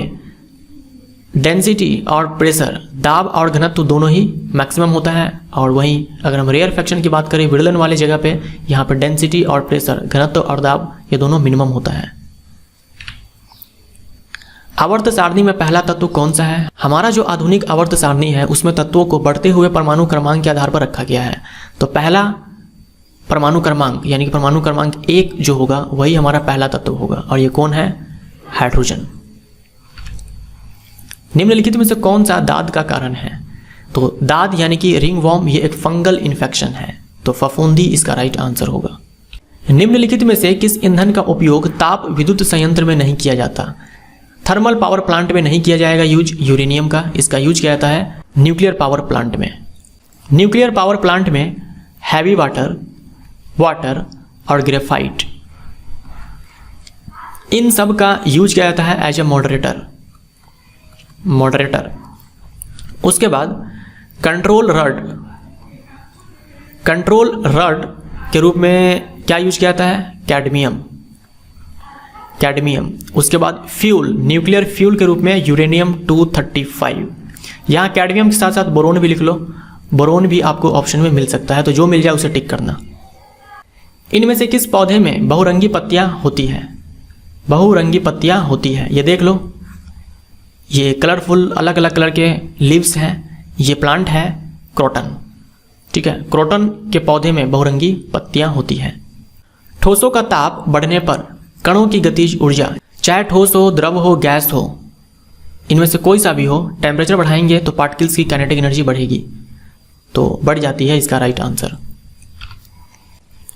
डेंसिटी और प्रेशर, दाब और घनत्व दोनों ही मैक्सिमम होता है। और वहीं अगर हम रेयर फ्रैक्शन की बात करें विर्दन वाले जगह पे, यहाँ पे डेंसिटी और प्रेशर, घनत्व और दाब ये दोनों मिनिमम होता है। आवर्त सारणी में पहला तत्व कौन सा है। हमारा जो आधुनिक आवर्त सारणी है उसमें तत्वों को बढ़ते हुए परमाणु क्रमांक के आधार पर रखा गया है। तो पहला परमाणु क्रमांक यानी कि परमाणु क्रमांक 1 जो होगा वही हमारा पहला तत्व होगा और ये कौन है। हाइड्रोजन। निम्नलिखित में से कौन सा दाद का कारण है? तो दाद यानी कि रिंगवॉर्म ये एक फंगल इन्फेक्शन है, तो फफूंदी इसका राइट आंसर होगा। निम्नलिखित में से किस ईंधन का उपयोग ताप विद्युत संयंत्र में नहीं किया जाता? थर्मल पावर प्लांट में नहीं किया जाएगा यूज यूरेनियम का, इसका यूज किया जाता है न्यूक्लियर पावर प्लांट में। न्यूक्लियर पावर प्लांट में हैवी वाटर और ग्रेफाइट, इन सब का यूज किया जाता है एज ए मॉडरेटर। उसके बाद कंट्रोल रड के रूप में क्या यूज किया जाता है? कैडमियम। उसके बाद फ्यूल, न्यूक्लियर फ्यूल के रूप में यूरेनियम 235। यहाँ कैडमियम के साथ साथ बोरोन भी लिख लो, बोरोन भी आपको ऑप्शन में मिल सकता है, तो जो मिल जाए उसे टिक करना। इनमें से किस पौधे में बहुरंगी पत्तियां होती है? बहुरंगी पत्तियां होती है, ये देख लो, ये कलरफुल अलग अलग कलर के लीव्स हैं, ये प्लांट है क्रोटन। ठीक है, क्रोटन के पौधे में बहुरंगी पत्तियां होती हैं। ठोसों का ताप बढ़ने पर कणों की गतिज ऊर्जा, चाहे ठोस हो, द्रव हो, गैस हो, इनमें से कोई सा भी हो, टेम्परेचर बढ़ाएंगे तो पार्टिकल्स की काइनेटिक एनर्जी बढ़ेगी, तो बढ़ जाती है, इसका राइट आंसर।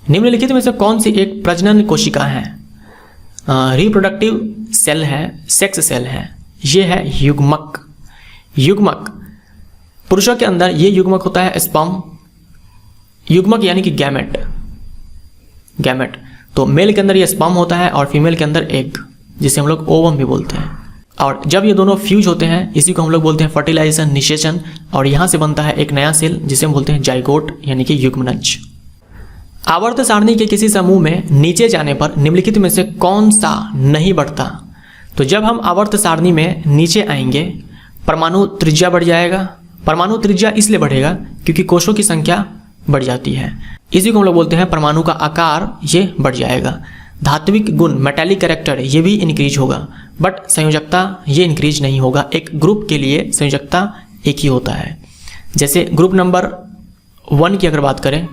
निम्नलिखित में से कौन सी एक प्रजनन कोशिका है? रिप्रोडक्टिव सेल है, सेक्स सेल है, ये है युग्मक। पुरुषों के अंदर ये युग्मक होता है स्पर्म। युग्मक यानी कि गैमेट। तो मेल के अंदर ये स्पर्म होता है और फीमेल के अंदर एग, जिसे हम लोग ओवम भी बोलते हैं। और जब ये दोनों फ्यूज होते हैं, इसी को हम लोग बोलते हैं फर्टिलाइजेशन, निषेचन, और यहाँ से बनता है एक नया सेल जिसे हम बोलते हैं जाइगोट यानी कि युग्मनज। आवर्त सारणी के किसी समूह में नीचे जाने पर निम्नलिखित में से कौन सा नहीं बढ़ता? तो जब हम आवर्त सारणी में नीचे आएंगे, परमाणु त्रिज्या बढ़ जाएगा। परमाणु त्रिज्या इसलिए बढ़ेगा क्योंकि कोषों की संख्या बढ़ जाती है, इसी को हम लोग बोलते हैं परमाणु का आकार ये बढ़ जाएगा। धात्विक गुण, मेटालिक कैरेक्टर, ये भी इंक्रीज होगा, बट संयोजकता ये इंक्रीज नहीं होगा। एक ग्रुप के लिए संयोजकता एक ही होता है। जैसे ग्रुप नंबर 1 की अगर बात करें,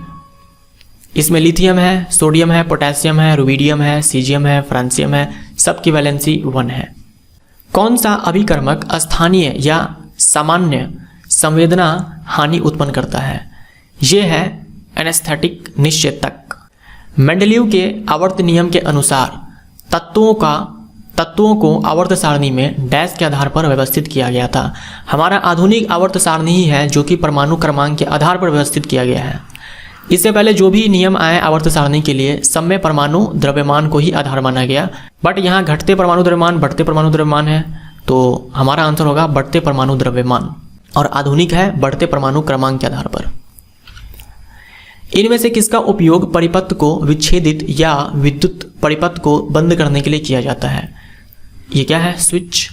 इसमें लिथियम है, सोडियम है, पोटेशियम है, रुबिडियम है, सीजियम है, फ्रांसियम है, सबकी वैलेंसी 1 है। कौन सा अभिकर्मक स्थानीय या सामान्य संवेदना हानि उत्पन्न करता है? ये है एनेस्थेटिक निषेधक। मेंडलीव के आवर्त नियम के अनुसार तत्वों को आवर्त सारणी में डैश के आधार पर व्यवस्थित किया गया था। हमारा आधुनिक आवर्त सारणी ही है जो कि परमाणु क्रमांक के आधार पर व्यवस्थित किया गया है। इससे पहले जो भी नियम आए आवर्त सारणी के लिए, सब में परमाणु द्रव्यमान को ही आधार माना गया, बट यहाँ घटते परमाणु द्रव्यमान, बढ़ते परमाणु द्रव्यमान है, तो हमारा आंसर होगा बढ़ते परमाणु द्रव्यमान, और आधुनिक है बढ़ते परमाणु क्रमांक के आधार पर। इनमें से किसका उपयोग परिपथ को विच्छेदित या विद्युत परिपथ को बंद करने के लिए किया जाता है? ये क्या है? स्विच।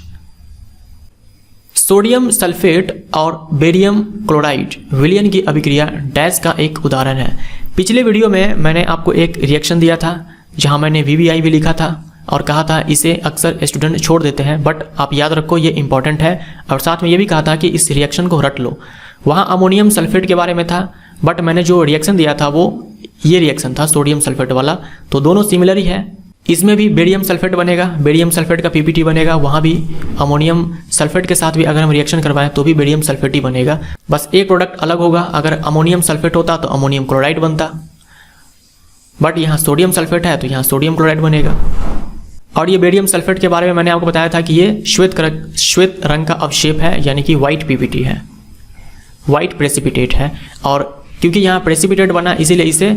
सोडियम सल्फेट और बेरियम क्लोराइड विलयन की अभिक्रिया डैश का एक उदाहरण है। पिछले वीडियो में मैंने आपको एक रिएक्शन दिया था जहां मैंने VBI भी लिखा था और कहा था इसे अक्सर स्टूडेंट छोड़ देते हैं, बट आप याद रखो ये इंपॉर्टेंट है, और साथ में ये भी कहा था कि इस रिएक्शन को रट लो। वहाँ अमोनियम सल्फेट के बारे में था, बट मैंने जो रिएक्शन दिया था वो ये रिएक्शन था सोडियम सल्फेट वाला, तो दोनों सिमिलर ही है। इसमें भी बेरियम सल्फेट बनेगा, बेरियम सल्फेट का PPT बनेगा, वहाँ भी अमोनियम सल्फेट के साथ भी अगर हम रिएक्शन करवाएं तो भी बेरियम सल्फेट ही बनेगा। बस एक प्रोडक्ट अलग होगा, अगर अमोनियम सल्फेट होता तो अमोनियम क्लोराइड बनता, बट यहाँ सोडियम सल्फेट है तो यहाँ सोडियम क्लोराइड बनेगा। और ये बेरियम सल्फेट के बारे में मैंने आपको बताया था कि ये श्वेत रंग का अवशेप है, यानी कि वाइट PPT है, वाइट प्रेसिपिटेट है, और क्योंकि यहाँ प्रेसिपिटेट बना इसीलिए इसे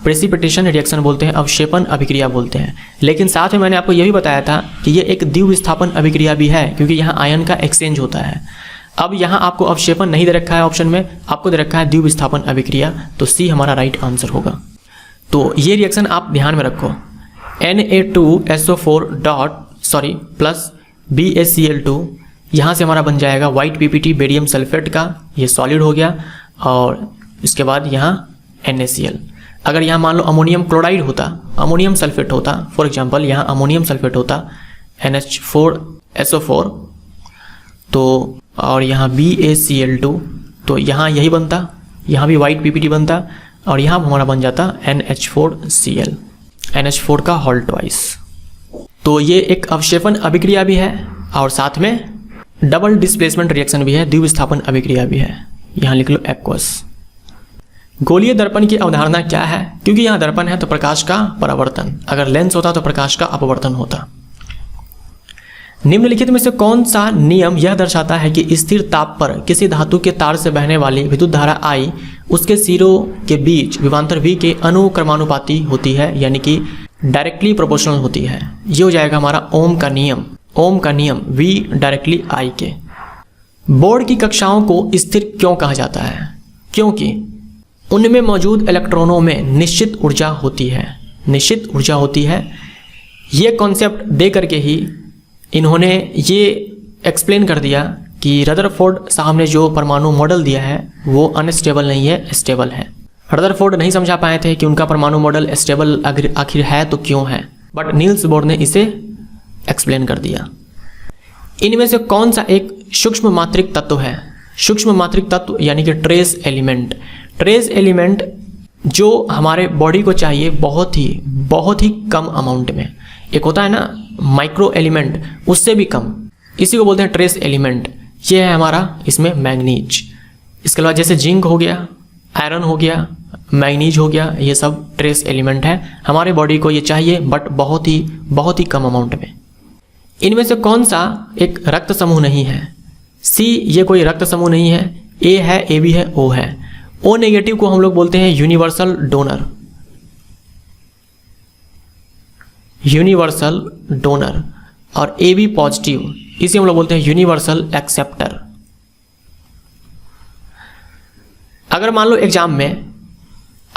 प्रेसिपिटेशन रिएक्शन बोलते हैं, अवक्षेपण अभिक्रिया बोलते हैं। लेकिन साथ में मैंने आपको यह भी बताया था कि ये एक द्विविस्थापन अभिक्रिया भी है, क्योंकि यहाँ आयन का एक्सचेंज होता है। अब यहाँ आपको अवक्षेपण नहीं दे रखा है ऑप्शन में, आपको दे रखा है द्विविस्थापन अभिक्रिया, तो सी हमारा राइट आंसर होगा। तो ये रिएक्शन आप ध्यान में रखो, Na2SO4 प्लस BaCl2, यहाँ से हमारा बन जाएगा वाइट PPT बेरियम सल्फेट का, ये सॉलिड हो गया, और इसके बाद यहाँ NaCl। अगर यहाँ मान लो अमोनियम क्लोराइड होता, अमोनियम सल्फेट होता, फॉर एग्जांपल यहाँ अमोनियम सल्फेट होता NH4SO4, तो और यहाँ BaCl2, तो यहाँ यही बनता, यहाँ भी वाइट PPT बनता, और यहाँ हमारा बन जाता NH4Cl, NH4 का होल ट्वाइस। तो ये एक अवक्षेपण अभिक्रिया भी है और साथ में डबल डिस्प्लेसमेंट रिएक्शन भी है, द्विविस्थापन अभिक्रिया भी है। यहाँ लिख लो एक्वस। गोलीय दर्पण की अवधारणा क्या है? क्योंकि यहाँ दर्पण है तो प्रकाश का परावर्तन, अगर लेंस होता तो प्रकाश का अपवर्तन होता। निम्नलिखित में से कौन सा नियम यह दर्शाता है कि स्थिर ताप पर किसी धातु के तार से बहने वाली विद्युत धारा I उसके सिरों के बीच विभवांतर V के अनुक्रमानुपाती होती है, यानी कि डायरेक्टली प्रोपोर्शनल होती है। ये हो जाएगा हमारा ओम का नियम। ओम का नियम V डायरेक्टली I के। बोर्ड की कक्षाओं को स्थिर क्यों कहा जाता है? क्योंकि उनमें मौजूद इलेक्ट्रॉनों में निश्चित ऊर्जा होती है। निश्चित ऊर्जा होती है। ये कॉन्सेप्ट दे करके ही इन्होंने ये एक्सप्लेन कर दिया कि रदरफोर्ड साहब ने जो परमाणु मॉडल दिया है वो अनस्टेबल नहीं है, स्टेबल है। रदरफोर्ड नहीं समझा पाए थे कि उनका परमाणु मॉडल स्टेबल आखिर है तो क्यों है, बट नील्स बोर ने इसे एक्सप्लेन कर दिया। इनमें से कौन सा एक सूक्ष्म मात्रिक तत्व है? सूक्ष्म मात्रिक तत्व यानी कि ट्रेस एलिमेंट। ट्रेस एलिमेंट जो हमारे बॉडी को चाहिए बहुत ही कम अमाउंट में। एक होता है ना माइक्रो एलिमेंट, उससे भी कम, इसी को बोलते हैं ट्रेस एलिमेंट। ये है हमारा इसमें मैग्नीज। इसके अलावा जैसे जिंक हो गया, आयरन हो गया, मैग्नीज हो गया, ये सब ट्रेस एलिमेंट है। हमारे बॉडी को ये चाहिए बट बहुत ही कम अमाउंट में। इनमें से कौन सा एक रक्त समूह नहीं है? सी, ये कोई रक्त समूह नहीं है। ए है, ए बी है, ओ है। ओ नेगेटिव को हम लोग बोलते हैं यूनिवर्सल डोनर। Universal donor. और ए बी पॉजिटिव, इसे हम लोग बोलते हैं यूनिवर्सल एक्सेप्टर। अगर मान लो एग्जाम में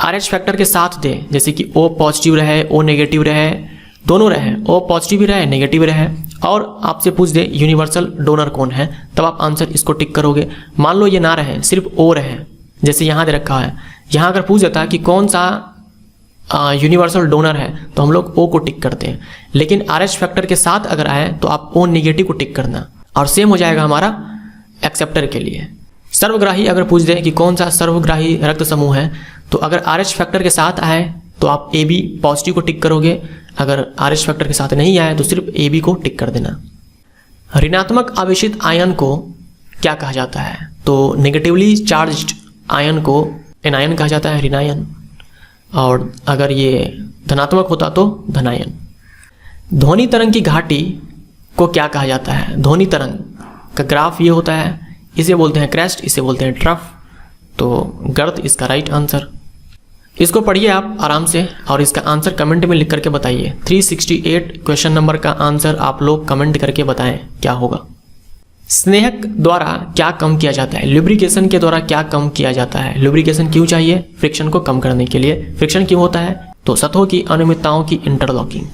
RH फैक्टर के साथ दे, जैसे कि O पॉजिटिव रहे, O नेगेटिव रहे, दोनों रहे, O पॉजिटिव भी रहे, नेगेटिव रहे, और आपसे पूछ दे यूनिवर्सल डोनर कौन है, तब आप आंसर इसको टिक करोगे। मान लो ये ना रहे, सिर्फ O रहे, जैसे यहाँ दे रखा है, यहाँ अगर पूछ देता कि कौन सा यूनिवर्सल डोनर है तो हम लोग O को टिक करते हैं। लेकिन RH फैक्टर के साथ अगर आए तो आप O नेगेटिव को टिक करना, और सेम हो जाएगा हमारा एक्सेप्टर के लिए। सर्वग्राही अगर पूछ दे कि कौन सा सर्वग्राही रक्त समूह है, तो अगर RH फैक्टर के साथ आए तो आप AB पॉजिटिव को टिक करोगे, अगर RH फैक्टर के साथ नहीं आए तो सिर्फ AB को टिक कर देना। ऋणात्मक आवेशित आयन को क्या कहा जाता है? तो नेगेटिवली चार्ज्ड आयन को एनायन कहा जाता है, ऋणायन, और अगर ये धनात्मक होता तो धनायन। ध्वनि तरंग की घाटी को क्या कहा जाता है? ध्वनि तरंग का ग्राफ ये होता है, इसे बोलते हैं क्रेस्ट, इसे बोलते हैं ट्रफ। तो गर्त इसका राइट आंसर। इसको पढ़िए आप आराम से और इसका आंसर कमेंट में लिख करके बताइए। 368 क्वेश्चन नंबर का आंसर आप लोग कमेंट करके बताएं क्या होगा। स्नेहक द्वारा क्या कम किया जाता है? लुब्रिकेशन के द्वारा क्या कम किया जाता है? लुब्रिकेशन क्यों चाहिए? फ्रिक्शन को कम करने के लिए। फ्रिक्शन क्यों होता है? तो सतहों की अनियमितताओं की इंटरलॉकिंग।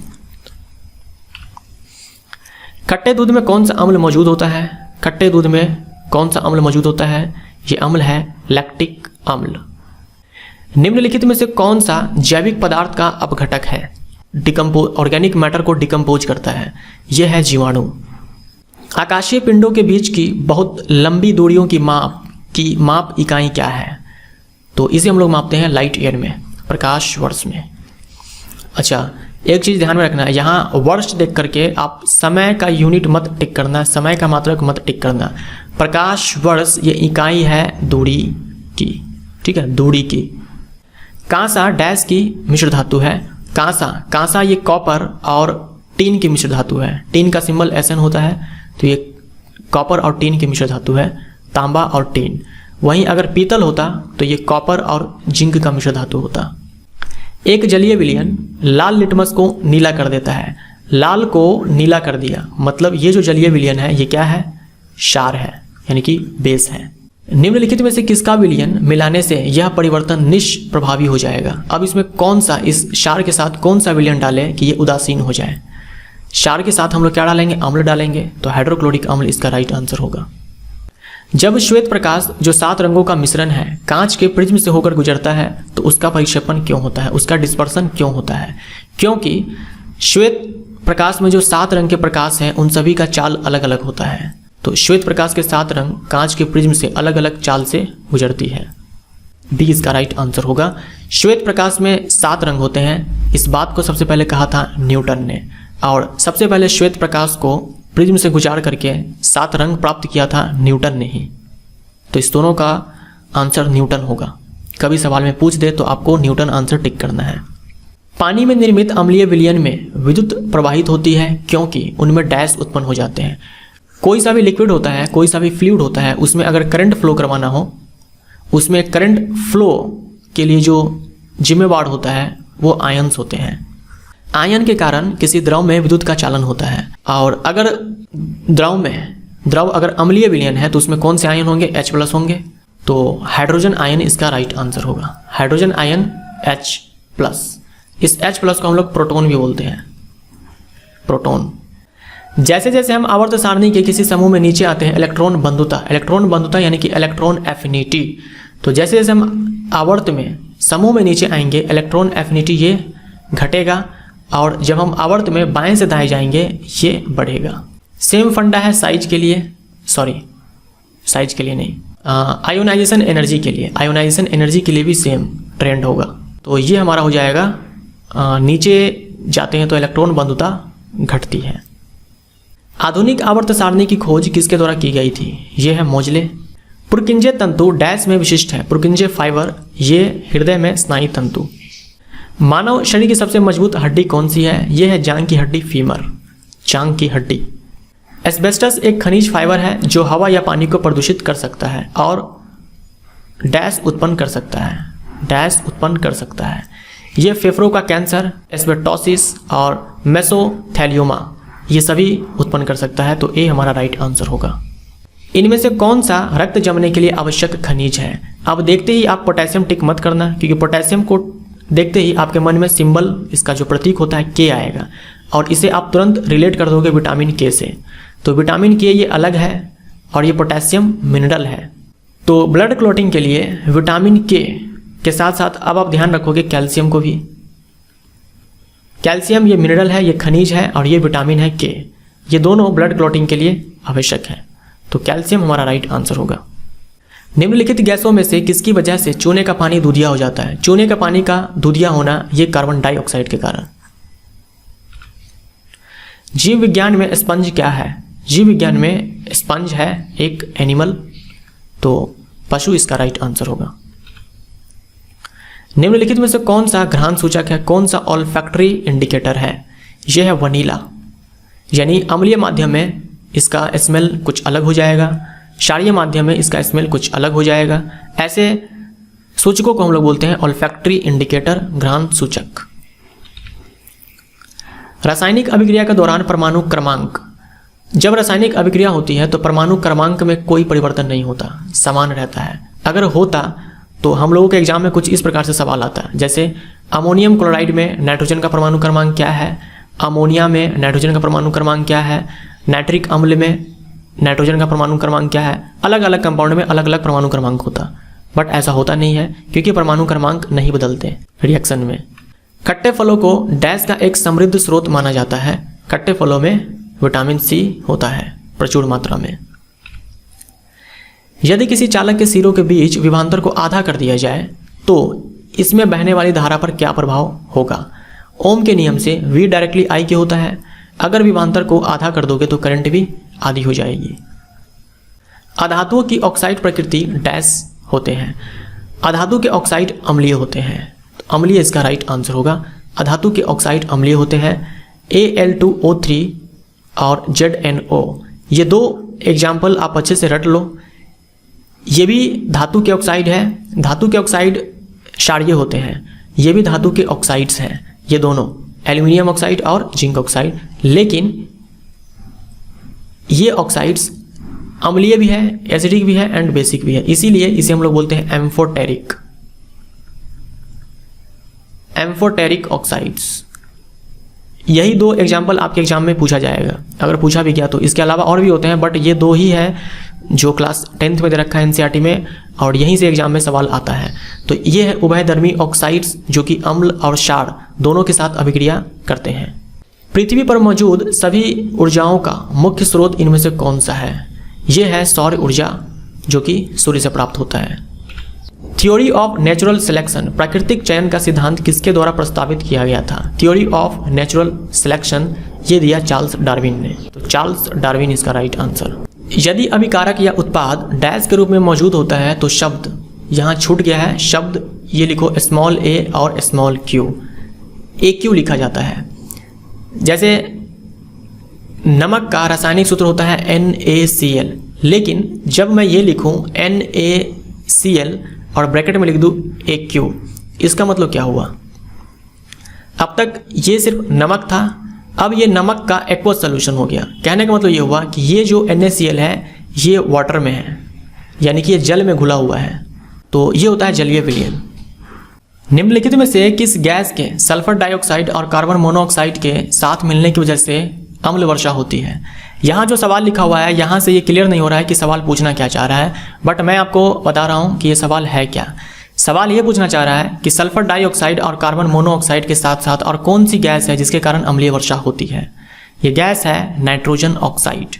खट्टे दूध में कौन सा अम्ल मौजूद होता है? खट्टे दूध में कौन सा अम्ल मौजूद होता है? ये अम्ल है लैक्टिक अम्ल। निम्नलिखित में से कौन सा जैविक पदार्थ का अपघटक है? ऑर्गेनिक मैटर को डिकम्पोज करता है। यह है जीवाणु। आकाशीय पिंडों के बीच की बहुत लंबी दूरियों की माप इकाई क्या है? तो इसे हम लोग मापते हैं लाइट ईयर में, प्रकाश वर्ष में। अच्छा, एक चीज़ ध्यान में रखना है, यहाँ वर्ष देख करके आप समय का यूनिट मत टिक करना, समय का मात्रक मत टिक करना। प्रकाश वर्ष ये इकाई है दूरी की, ठीक है, दूरी की। कांसा डैश की मिश्र धातु है। कांसा ये कॉपर और टीन की मिश्र धातु है। टीन का सिंबल SN होता है, तो ये कॉपर और टीन की मिश्र धातु है, तांबा और टीन। वहीं अगर पीतल होता तो ये कॉपर और जिंक का मिश्र धातु होता। एक जलीय विलयन लाल लिटमस को नीला कर देता है। लाल को नीला कर दिया, मतलब ये जो जलीय विलयन है ये क्या है? क्षार है, यानी कि बेस है। निम्नलिखित में से किसका विलयन मिलाने से यह परिवर्तन निष्प्रभावी हो जाएगा? अब इसमें कौन सा, इस क्षार के साथ कौन सा विलयन डालें कि ये उदासीन हो जाए? क्षार के साथ हम लोग क्या डालेंगे? अम्ल डालेंगे, तो हाइड्रोक्लोरिक अम्ल इसका राइट आंसर होगा। जब श्वेत प्रकाश जो 7 रंगों का मिश्रण है कांच के प्रिज्म से होकर गुजरता है तो उसका परिक्षेपण क्यों होता है? उसका डिस्पर्सन क्यों होता है? क्योंकि श्वेत प्रकाश में जो 7 रंग के प्रकाश हैं उन सभी का चाल अलग अलग होता है। तो श्वेत प्रकाश के 7 रंग कांच के प्रिज्म से अलग अलग चाल से गुजरती है। डी इसका राइट आंसर होगा। श्वेत प्रकाश में 7 रंग होते हैं। इस बात को सबसे पहले कहा था न्यूटन ने, और सबसे पहले श्वेत प्रकाश को प्रिज्म से गुजार करके 7 रंग प्राप्त किया था न्यूटन ने ही। तो इस दोनों का आंसर न्यूटन होगा। कभी सवाल में पूछ दे तो आपको न्यूटन आंसर टिक करना है। पानी में निर्मित अम्लीय विलयन में विद्युत प्रवाहित होती है क्योंकि उनमें डैश उत्पन्न हो जाते हैं। कोई सा भी लिक्विड होता है, कोई सा भी फ्लूइड होता है, उसमें अगर करंट फ्लो करवाना हो, उसमें करंट फ्लो के लिए जो जिम्मेवार होता है वो आयन्स होते हैं। आयन के कारण किसी द्रव में विद्युत का चालन होता है। और अगर द्रव अगर अम्लीय विलयन है तो उसमें कौन से आयन होंगे? H+ होंगे। तो हाइड्रोजन आयन इसका राइट आंसर होगा। Hydrogen ion H+। इस H+ को हम लोग प्रोटॉन भी बोलते हैं, प्रोटॉन। जैसे जैसे हम आवर्त सारणी के किसी समूह में नीचे आते हैं, इलेक्ट्रॉन बंधुता यानी कि इलेक्ट्रॉन एफिनिटी। तो जैसे जैसे हम आवर्त में समूह में नीचे आएंगे, इलेक्ट्रॉन एफिनिटी ये घटेगा, और जब हम आवर्त में बाएं से दाएं जाएंगे ये बढ़ेगा। सेम फंडा है साइज के लिए नहीं, आयोनाइजेशन एनर्जी के लिए। आयोनाइजेशन एनर्जी के लिए भी सेम ट्रेंड होगा। तो ये हमारा हो जाएगा, नीचे जाते हैं तो इलेक्ट्रॉन बंधुता घटती है। आधुनिक आवर्त सारणी की खोज किसके द्वारा की गई थी? ये है मोजले। पुरकिंजे तंतु डैश में विशिष्ट है। पुरकिंजे फाइबर ये हृदय में स्नायु तंतु। मानव शरीर की सबसे मजबूत हड्डी कौन सी है? ये है जांघ की हड्डी, फीमर, जांघ की हड्डी। एस्बेस्टस एक खनिज फाइबर है जो हवा या पानी को प्रदूषित कर सकता है और डैश उत्पन्न कर सकता है। ये फेफड़ों का कैंसर, एस्बेस्टोसिस और मेसोथेलियोमा ये सभी उत्पन्न कर सकता है। तो ए हमारा राइट आंसर होगा। इनमें से कौन सा रक्त जमने के लिए आवश्यक खनिज है? अब देखते ही आप पोटेशियम टिक मत करना, क्योंकि पोटेशियम को देखते ही आपके मन में सिंबल, इसका जो प्रतीक होता है के आएगा, और इसे आप तुरंत रिलेट कर दोगे विटामिन के से। तो विटामिन के ये अलग है और ये पोटेशियम मिनरल है। तो ब्लड क्लॉटिंग के लिए विटामिन के साथ साथ अब आप ध्यान रखोगे कैल्शियम को भी। कैल्शियम ये मिनरल है, ये खनिज है, और ये विटामिन है के। ये दोनों ब्लड क्लॉटिंग के लिए आवश्यक है। तो कैल्शियम हमारा राइट आंसर होगा। निम्नलिखित गैसों में से किसकी वजह से चूने का पानी दूधिया हो जाता है? चूने का पानी का दूधिया होना ये कार्बन डाइऑक्साइड के कारण। जीव विज्ञान में स्पंज क्या है? जीव विज्ञान में स्पंज है एक एनिमल, तो पशु इसका राइट आंसर होगा। निम्नलिखित में से कौन सा घ्राण सूचक है? कौन सा ऑल्फैक्टरी इंडिकेटर है? यह है वनीला, यानी अम्लीय माध्यम में इसका स्मेल कुछ अलग हो जाएगा, क्षारीय माध्यम में इसका स्मेल कुछ अलग हो जाएगा। ऐसे सूचकों को हम लोग बोलते हैं ऑल्फैक्टरी इंडिकेटर, घ्राण सूचक। रासायनिक अभिक्रिया के दौरान परमाणु क्रमांक। जब रासायनिक अभिक्रिया होती है तो परमाणु क्रमांक में कोई परिवर्तन नहीं होता, समान रहता है। अगर होता तो हम लोगों के एग्जाम में कुछ इस प्रकार से सवाल आता है, जैसे अमोनियम क्लोराइड में नाइट्रोजन का परमाणु क्रमांक क्या है, अमोनिया में नाइट्रोजन का परमाणु क्रमांक क्या है, नाइट्रिक अम्ल में नाइट्रोजन का परमाणु क्रमांक क्या है। अलग अलग कंपाउंड में अलग अलग परमाणु क्रमांक होता, बट ऐसा होता नहीं है क्योंकि परमाणु क्रमांक नहीं बदलते रिएक्शन में। खट्टे फलों को डैश का एक समृद्ध स्रोत माना जाता है। खट्टे फलों में विटामिन सी होता है प्रचुर मात्रा में। यदि किसी चालक के सिरों के बीच विभवांतर को आधा कर दिया जाए तो इसमें बहने वाली धारा पर क्या प्रभाव होगा? ओम के नियम से V डायरेक्टली I के होता है। अगर विभवांतर को आधा कर दोगे तो करंट भी आधी हो जाएगी। अधातुओं की ऑक्साइड प्रकृति डैश होते हैं। अधातु के ऑक्साइड अम्लीय होते हैं, तो अम्लीय इसका राइट आंसर होगा। अधातु के ऑक्साइड अम्लीय होते हैं। Al2O3 और ZNO, ये दो एग्जाम्पल आप अच्छे से रट लो। ये भी धातु के ऑक्साइड है। धातु के ऑक्साइड क्षारीय होते हैं, ये भी धातु के ऑक्साइड्स हैं, ये दोनों एल्यूमिनियम ऑक्साइड और जिंक ऑक्साइड। लेकिन ये ऑक्साइड्स अम्लीय भी है, एसिडिक भी है एंड बेसिक भी है, इसीलिए इसे हम लोग बोलते हैं एम्फोटेरिक ऑक्साइड्स। यही दो एग्जाम्पल आपके एग्जाम में पूछा जाएगा, अगर पूछा भी गया तो। इसके अलावा और भी होते हैं, बट ये दो ही है जो क्लास 10th में दे रखा है एनसीईआरटी में, और यहीं से एग्जाम में सवाल आता है। तो ये है उभयधर्मी ऑक्साइड्स जो कि अम्ल और क्षार दोनों के साथ अभिक्रिया करते हैं। पृथ्वी पर मौजूद सभी ऊर्जाओं का मुख्य स्रोत इनमें से कौन सा है? ये है सौर ऊर्जा, जो कि सूर्य से प्राप्त होता है। थ्योरी ऑफ नेचुरल सिलेक्शन, प्राकृतिक चयन का सिद्धांत किसके द्वारा प्रस्तावित किया गया था? थ्योरी ऑफ नेचुरल सिलेक्शन ये दिया चार्ल्स डार्विन ने। तो चार्ल्स डार्विन इसका राइट आंसर। यदि अभिकारक या उत्पाद डैश के रूप में मौजूद होता है तो शब्द यहाँ छूट गया है, शब्द ये लिखो स्मॉल a और स्मॉल q, AQ लिखा जाता है। जैसे नमक का रासायनिक सूत्र होता है NaCl, लेकिन जब मैं ये लिखूं NaCl और ब्रैकेट में लिख दूं AQ, इसका मतलब क्या हुआ? अब तक ये सिर्फ नमक था, अब ये नमक का एक्वस सोल्यूशन हो गया। कहने का मतलब ये हुआ कि ये जो NaCl है ये वाटर में है, यानी कि ये जल में घुला हुआ है, तो ये होता है जलीय विलयन। निम्नलिखित में से किस गैस के सल्फर डाइऑक्साइड और कार्बन मोनोऑक्साइड के साथ मिलने की वजह से अम्ल वर्षा होती है? यहाँ जो सवाल लिखा हुआ है यहाँ से ये क्लियर नहीं हो रहा है कि सवाल पूछना क्या चाह रहा है, बट मैं आपको बता रहा हूँ कि ये सवाल है क्या। सवाल ये पूछना चाह रहा है कि सल्फर डाइऑक्साइड और कार्बन मोनोऑक्साइड के साथ साथ और कौन सी गैस है जिसके कारण अम्लीय वर्षा होती है? ये गैस है नाइट्रोजन ऑक्साइड।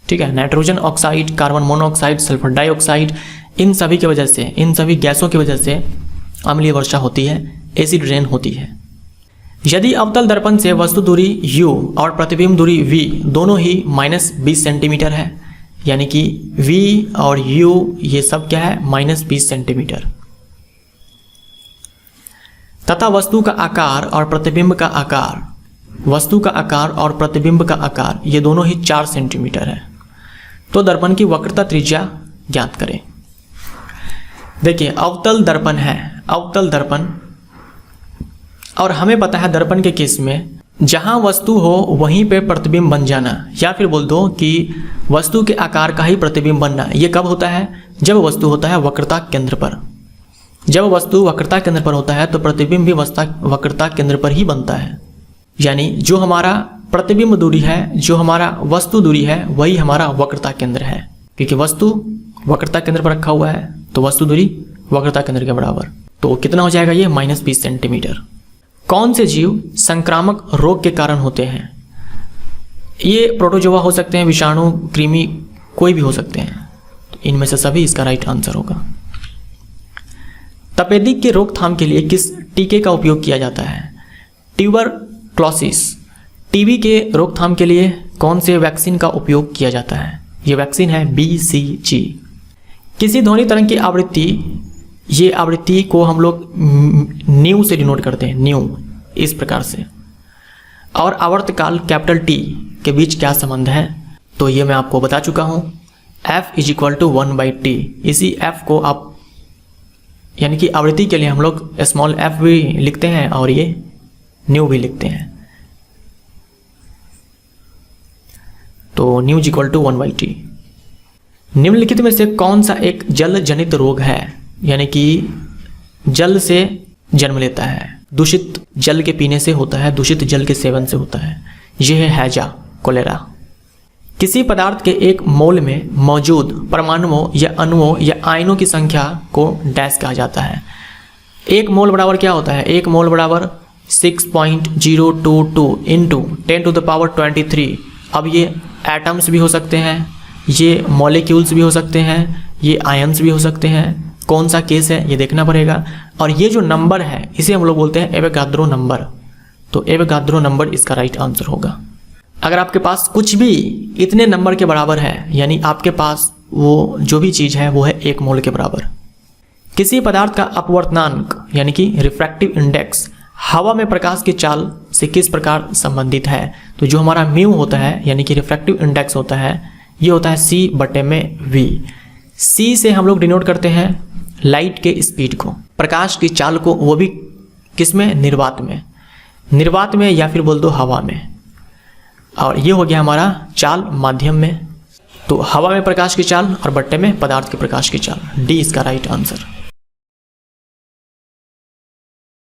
ठीक है, nitrogen oxide, carbon monoxide, sulphur dioxide, इन सभी की वजह से, इन सभी गैसों की वजह से अम्लीय वर्षा होती है, एसिड रेन होती है। यदि अवतल दर्पण से वस्तु दूरी u और प्रतिबिंब दूरी v दोनों ही -20 सेंटीमीटर है, यानी कि v और u ये सब क्या है -20 सेंटीमीटर, तथा वस्तु का आकार और प्रतिबिंब का आकार, वस्तु का आकार और प्रतिबिंब का आकार ये दोनों ही 4 सेंटीमीटर है, तो दर्पण की वक्रता त्रिज्या ज्ञात करें। देखिए अवतल दर्पण है, अवतल दर्पण, और हमें पता है दर्पण के केस में जहां वस्तु हो वहीं पे प्रतिबिंब बन जाना, या फिर बोल दो कि वस्तु के आकार का ही प्रतिबिंब बनना। ये कब होता है? जब वस्तु होता है वक्रता केंद्र पर। जब वस्तु वक्रता केंद्र पर होता है तो प्रतिबिंब भी वक्रता केंद्र पर ही बनता है, यानी जो हमारा प्रतिबिंब दूरी है, जो हमारा वस्तु दूरी है, वही हमारा वक्रता केंद्र है, क्योंकि वस्तु वक्रता केंद्र पर रखा हुआ है तो वस्तु दूरी वक्रता केंद्र के बराबर। तो कितना हो जाएगा ये? -20 सेंटीमीटर। कौन से जीव संक्रामक रोग के कारण होते हैं? ये प्रोटोजोआ हो सकते हैं, विषाणु, कृमि, कोई भी हो सकते हैं, तो इनमें से सभी इसका राइट आंसर होगा। तपेदिक के रोकथाम के लिए किस टीके का उपयोग किया जाता है? ट्यूबरक्लोसिस, टीबी के रोकथाम के लिए कौन से वैक्सीन का उपयोग किया जाता है? ये वैक्सीन है BCG। किसी ध्वनि तरंग की आवृत्ति, ये आवृत्ति को हम लोग न्यू से डिनोट करते हैं, न्यू, इस प्रकार से, और आवर्तकाल कैपिटल T के बीच क्या संबंध है? तो ये मैं आपको बता चुका हूँ, F = 1/T। इसी F को आप, यानी कि आवृत्ति के लिए हम लोग स्मॉल f भी लिखते हैं और ये न्यू भी लिखते हैं, तो न्यू = 1/T। निम्नलिखित में से कौन सा एक जल जनित रोग है, यानी कि जल से जन्म लेता है, दूषित जल के पीने से होता है, दूषित जल के सेवन से होता है? यह है हैजा, कोलेरा। किसी पदार्थ के एक मोल में मौजूद परमाणुओं या अणुओं या आयनों की संख्या को डैश कहा जाता है। एक मोल बराबर क्या होता है? एक मोल बराबर 6.022 इंटू 10⁻23। अब ये एटम्स भी हो सकते हैं, ये मॉलिक्यूल्स भी हो सकते हैं, ये आयन्स भी हो सकते हैं। कौन सा केस है ये देखना पड़ेगा। और ये जो नंबर है इसे हम लोग बोलते हैं एवोगाद्रो नंबर, तो एवोगाद्रो नंबर इसका राइट आंसर होगा। अगर आपके पास कुछ भी इतने नंबर के बराबर है, यानी आपके पास वो जो भी चीज़ है वो है 1 मोल के बराबर। किसी पदार्थ का अपवर्तनांक यानी कि रिफ्रैक्टिव इंडेक्स हवा में प्रकाश की चाल से किस प्रकार संबंधित है? तो जो हमारा म्यू होता है यानी कि रिफ्रैक्टिव इंडेक्स होता है, ये होता है C/V। C से हम लोग डिनोट करते हैं लाइट के स्पीड को, प्रकाश की चाल को, वो भी किस में? निर्वात में, निर्वात में या फिर बोल दो हवा में। और ये हो गया हमारा चाल माध्यम में, तो हवा में प्रकाश की चाल और बट्टे में पदार्थ के प्रकाश की चाल। डी इसका राइट आंसर।